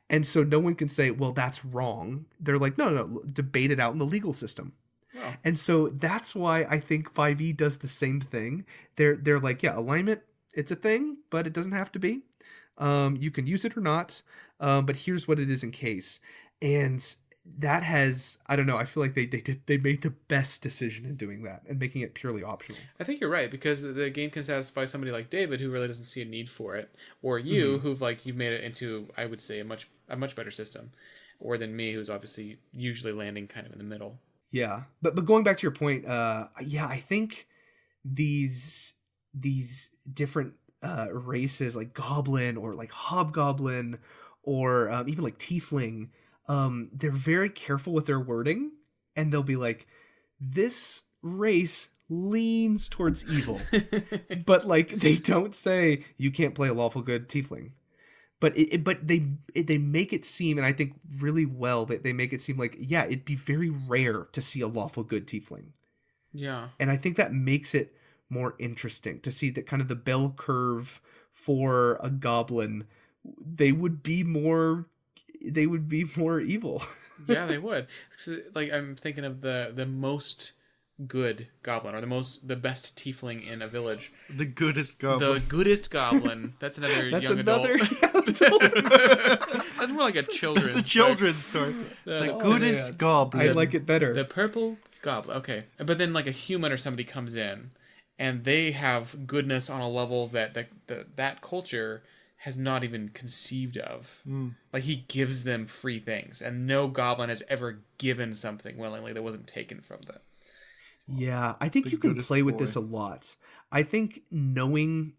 And so no one can say, well, that's wrong. They're like, no, debate it out in the legal system. Oh. And so that's why I think 5e does the same thing. They're like, yeah, alignment, it's a thing, but it doesn't have to be. You can use it or not, but here's what it is in case. And that has, I don't know, I feel like they made the best decision in doing that and making it purely optional. I think you're right, because the game can satisfy somebody like David who really doesn't see a need for it, or you who've like you've made it into, I would say, a much better system, or than me, who's obviously usually landing kind of in the middle. Yeah, but going back to your point, yeah, I think these different races like Goblin or like Hobgoblin or even like Tiefling, they're very careful with their wording, and they'll be like, this race leans towards evil, but like they don't say you can't play a lawful good Tiefling. But they make it seem, and I think really well, that they make it seem like, yeah, it'd be very rare to see a lawful good Tiefling. Yeah. And I think that makes it more interesting to see that kind of the bell curve for a goblin, they would be more evil. Yeah, they would. So, like, I'm thinking of the most good goblin, or the best tiefling in a village. The goodest goblin. The goodest goblin. That's another That's young another adult. That's more like a children's. It's a children's story. The Oh, goodest man. goblin. I like it better. The purple goblin. Okay, but then like a human or somebody comes in, and they have goodness on a level that culture has not even conceived of. Like, he gives them free things, and no goblin has ever given something willingly that wasn't taken from them. Yeah, I think you can play with this a lot. I think knowing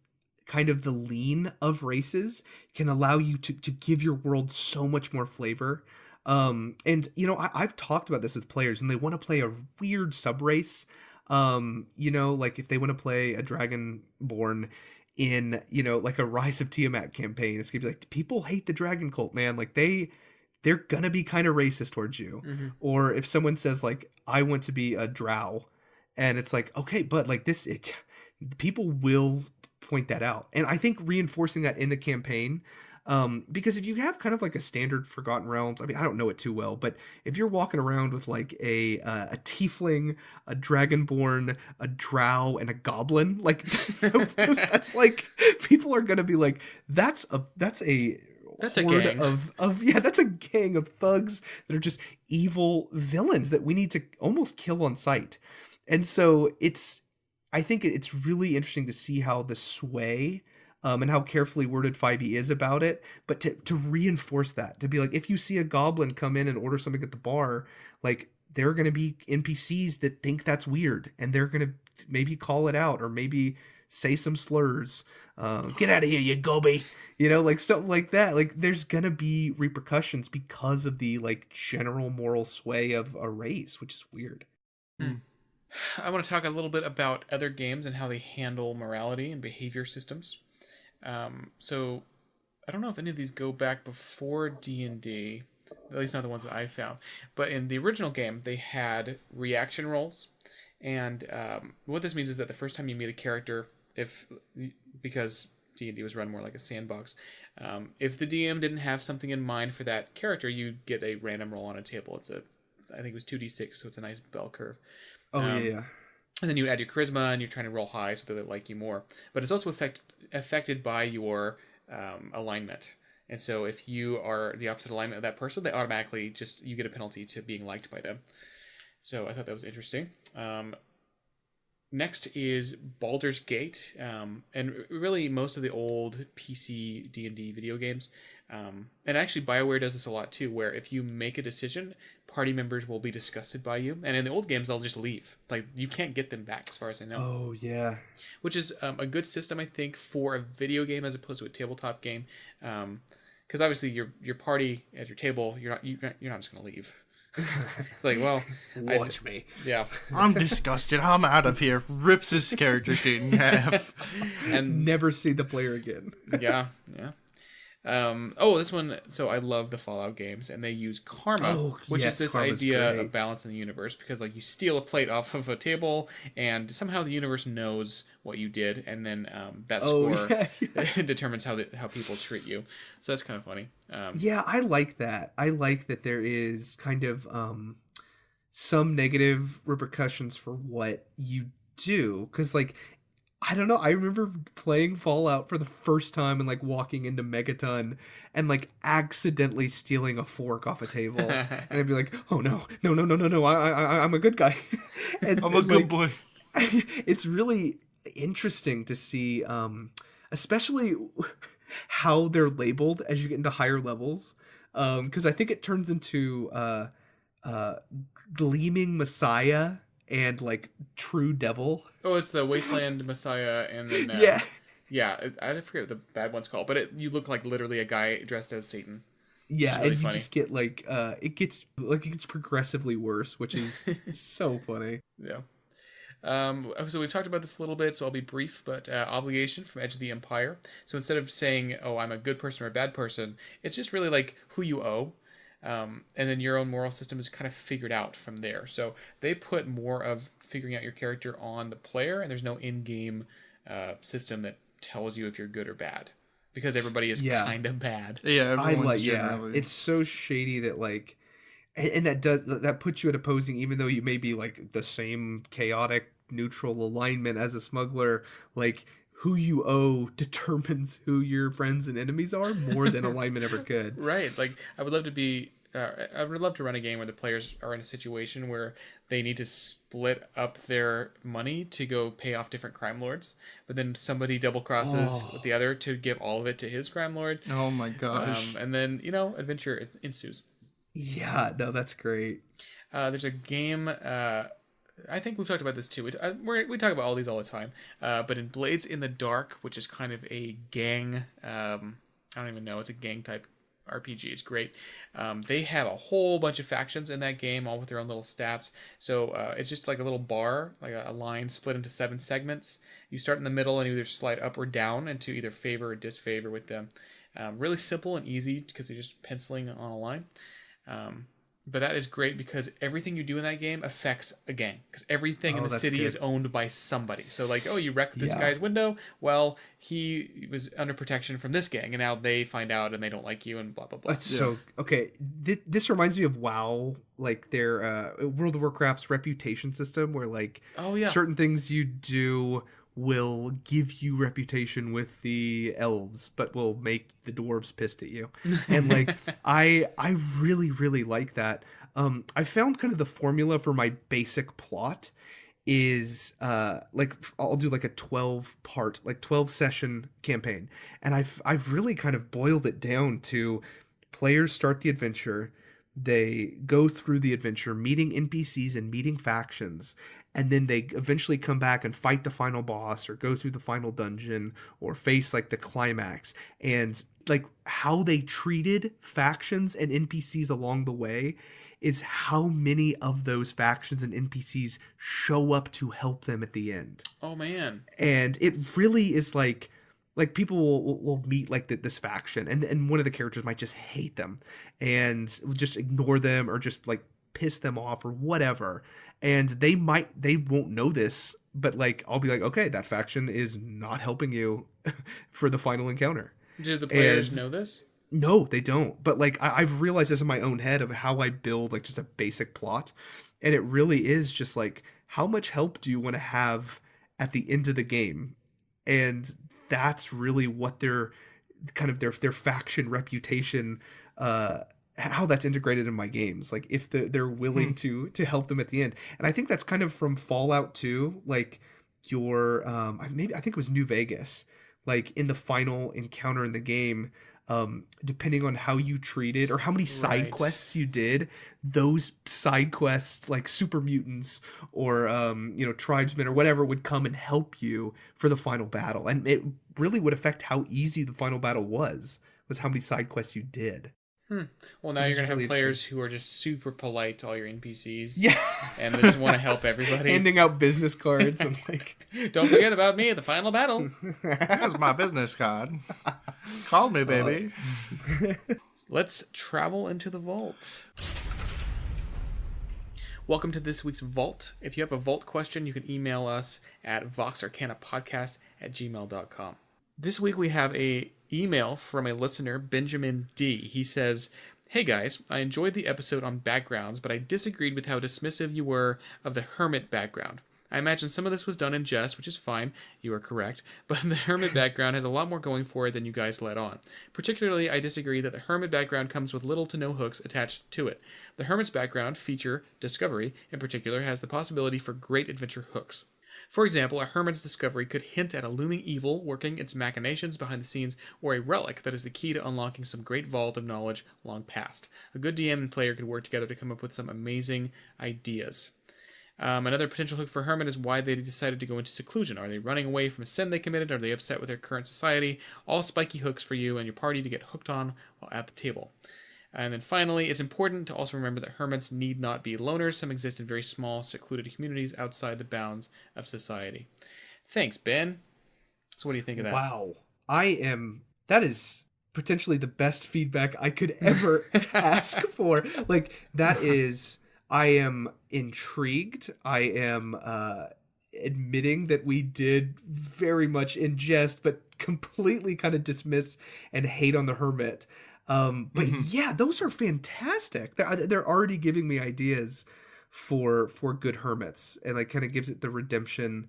kind of the lean of races can allow you to give your world so much more flavor. And, you know, I've talked about this with players, and they want to play a weird sub-race. You know, like if they want to play a Dragonborn in, you know, like a Rise of Tiamat campaign, it's gonna be like, people hate the dragon cult, man. Like they're gonna be kind of racist towards you. Mm-hmm. Or if someone says like, I want to be a drow, and it's like, okay, but like people will point that out. And I think reinforcing that in the campaign, because if you have kind of like a standard Forgotten Realms, I mean, I don't know it too well, but if you're walking around with like a tiefling, a dragonborn, a drow, and a goblin, like that's like, people are gonna be like, that's a horde gang of yeah, that's a gang of thugs that are just evil villains that we need to almost kill on sight. And so I think it's really interesting to see how the sway and how carefully worded 5e is about it, but to reinforce that, to be like, if you see a goblin come in and order something at the bar, like, there are going to be NPCs that think that's weird, and they're going to maybe call it out, or maybe say some slurs. Get out of here, you goby. You know, like something like that. Like, there's going to be repercussions because of the, like, general moral sway of a race, which is weird. I want to talk a little bit about other games and how they handle morality and behavior systems. So I don't know if any of these go back before D&D, at least not the ones that I found. But in the original game, they had reaction rolls. And what this means is that the first time you meet a character, because D&D was run more like a sandbox, if the DM didn't have something in mind for that character, you get a random roll on a table. I think it was 2d6, so it's a nice bell curve. Oh, yeah. And then you add your charisma, and you're trying to roll high so that they like you more. But it's also affected by your alignment. And so if you are the opposite alignment of that person, they automatically you get a penalty to being liked by them. So I thought that was interesting. Next is Baldur's Gate. And really most of the old PC D&D video games And actually, BioWare does this a lot too, where if you make a decision, party members will be disgusted by you. And in the old games, they'll just leave. Like, you can't get them back, as far as I know. Oh, yeah. Which is a good system, I think, for a video game as opposed to a tabletop game. Because obviously, your party at your table, you're not just going to leave. It's like, well, Watch me. Yeah. I'm disgusted. I'm out of here. Rips his character sheet in half. And Never see the player again. yeah. This one. So I love the Fallout games, and they use karma, which yes, is this karma's idea great. of balance in the universe. Because like you steal a plate off of a table, and somehow the universe knows what you did, and then that score determines how people treat you. So that's kind of funny. Yeah, I like that. I like that there is kind of some negative repercussions for what you do, because like, I don't know, I remember playing Fallout for the first time and like walking into Megaton and like accidentally stealing a fork off a table, and I'd be like, oh no, I'm a good guy. And I'm a good boy. It's really interesting to see, especially how they're labeled as you get into higher levels, because I think it turns into Gleaming Messiah and like True Devil. Oh, it's the Wasteland Messiah, and then I forget what the bad one's called, but you look like literally a guy dressed as Satan. Yeah, really and you funny. just get like it gets progressively worse, which is so funny. Yeah. So we've talked about this a little bit, so I'll be brief, but obligation from Edge of the Empire. So instead of saying, oh, I'm a good person or a bad person, it's just really like who you owe. And then your own moral system is kind of figured out from there. So they put more of figuring out your character on the player, and there's no in-game system that tells you if you're good or bad, because everybody is kind of bad. Yeah, everyone's yeah. generally... It's so shady that like, and that puts you at opposing, even though you may be like the same chaotic neutral alignment as a smuggler. Like, who you owe determines who your friends and enemies are more than alignment ever could. Right. Like, I would love to run a game where the players are in a situation where they need to split up their money to go pay off different crime lords, but then somebody double crosses with the other to give all of it to his crime lord. Oh my gosh. And then, adventure ensues. Yeah, no, that's great. There's a game, I think we've talked about this too. We talk about all these all the time. But in Blades in the Dark, which is kind of a gang, I don't even know, it's a gang type RPG. It's great. They have a whole bunch of factions in that game, all with their own little stats. So it's just like a little bar, like a line split into 7 segments. You start in the middle and either slide up or down into either favor or disfavor with them. Really simple and easy because you're just penciling on a line. But that is great because everything you do in that game affects a gang. Because everything in the city is owned by somebody. So like, you wrecked this guy's window. Well, he was under protection from this gang, and now they find out and they don't like you and blah, blah, blah. That's so... Okay, this reminds me of WoW, like their World of Warcraft's reputation system, where like certain things you do will give you reputation with the elves, but will make the dwarves pissed at you. And like, I really, really like that. I found kind of the formula for my basic plot is like, I'll do like a 12 session campaign. And I've really kind of boiled it down to players start the adventure. They go through the adventure, meeting NPCs and meeting factions, and then they eventually come back and fight the final boss or go through the final dungeon or face like the climax. And like how they treated factions and NPCs along the way is how many of those factions and NPCs show up to help them at the end. Oh man. And it really is like people will meet like this faction and one of the characters might just hate them and just ignore them or just like piss them off or whatever. And they won't know this, but like, I'll be like, okay, that faction is not helping you for the final encounter. Do the players know this? No, they don't. But like, I've realized this in my own head of how I build like just a basic plot. And it really is just like, how much help do you want to have at the end of the game? And that's really what their kind of their faction reputation, how that's integrated in my games. Like if they're willing to help them at the end. And I think that's kind of from Fallout 2, like I think it was New Vegas, like in the final encounter in the game, depending on how you treated or how many side Right. quests you did, those side quests like super mutants or tribesmen or whatever would come and help you for the final battle, and it really would affect how easy the final battle was how many side quests you did. Well, now Which you're is going to have really players who are just super polite to all your NPCs. Yeah. And they just want to help everybody. Handing out business cards and like, Don't forget about me at the final battle. Here's my business card. Call me, baby. Let's travel into the vault. Welcome to this week's Vault. If you have a Vault question, you can email us at voxarcanapodcast@gmail.com. This week we have a email from a listener, Benjamin D. He says, "Hey guys, I enjoyed the episode on backgrounds, but I disagreed with how dismissive you were of the hermit background. I imagine some of this was done in jest, which is fine, you are correct, but the hermit background has a lot more going for it than you guys let on. Particularly, I disagree that the hermit background comes with little to no hooks attached to it. The hermit's background feature, Discovery, in particular, has the possibility for great adventure hooks. For example, a hermit's discovery could hint at a looming evil working its machinations behind the scenes, or a relic that is the key to unlocking some great vault of knowledge long past. A good DM and player could work together to come up with some amazing ideas. Another potential hook for hermit is why they decided to go into seclusion. Are they running away from a sin they committed? Are they upset with their current society? All spiky hooks for you and your party to get hooked on while at the table. And then finally, it's important to also remember that hermits need not be loners. Some exist in very small, secluded communities outside the bounds of society." Thanks, Ben. So what do you think of that? Wow. That is potentially the best feedback I could ever ask for. Like, I am intrigued. I am admitting that we did very much in jest, but completely kind of dismiss and hate on the hermit. But yeah, those are fantastic. They're already giving me ideas for good hermits, and like kind of gives it the redemption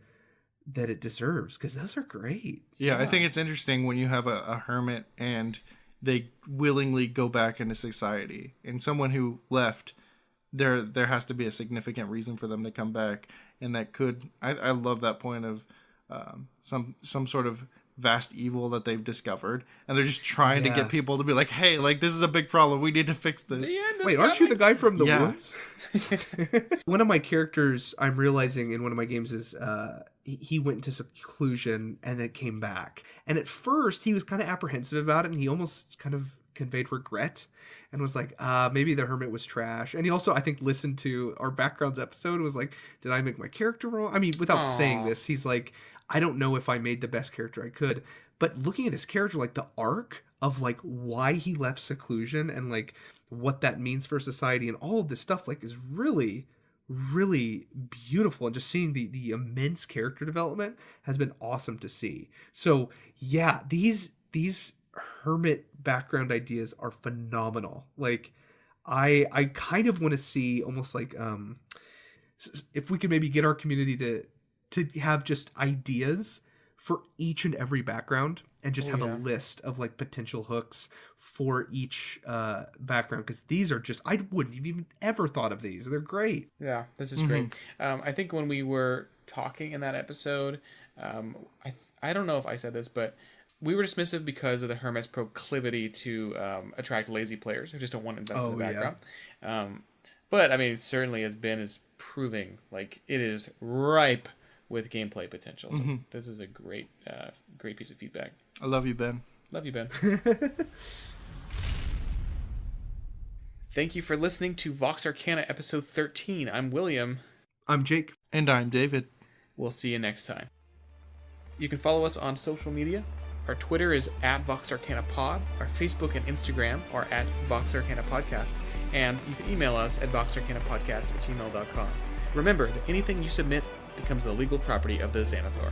that it deserves, because those are great. Yeah, I think it's interesting when you have a hermit and they willingly go back into society, and someone who left, there has to be a significant reason for them to come back, and that could I love that point of some sort of vast evil that they've discovered, and they're just trying to get people to be like, hey, like, this is a big problem, we need to fix this. Wait, aren't you the guy from the woods? One of my characters, I'm realizing in one of my games, is he went into seclusion and then came back, and at first he was kind of apprehensive about it, and he almost kind of conveyed regret and was like, maybe the hermit was trash. And he also, I think, listened to our backgrounds episode and was like, did I make my character wrong? I mean, without saying this, he's like, I don't know if I made the best character I could. But looking at his character, like the arc of like why he left seclusion and like what that means for society and all of this stuff, like, is really, really beautiful. And just seeing the immense character development has been awesome to see. So yeah, these hermit background ideas are phenomenal. Like, I kind of want to see almost like if we could maybe get our community to have just ideas for each and every background, and just have a list of like potential hooks for each background, because these are just, I wouldn't have even ever thought of these. They're great. Yeah, this is great. I think when we were talking in that episode, I don't know if I said this, but we were dismissive because of the hermit's proclivity to attract lazy players who just don't want to invest in the background. But I mean, certainly, as Ben is proving, like, it is ripe with gameplay potential. So this is a great piece of feedback. I love you, Ben. Love you, Ben. Thank you for listening to Vox Arcana episode 13. I'm William. I'm Jake. And I'm David. We'll see you next time. You can follow us on social media. Our Twitter is @VoxArcanaPod. Our Facebook and Instagram are @VoxArcanaPodcast. And you can email us at voxarcanapodcast@gmail.com. Remember that anything you submit becomes the legal property of the Xanathar.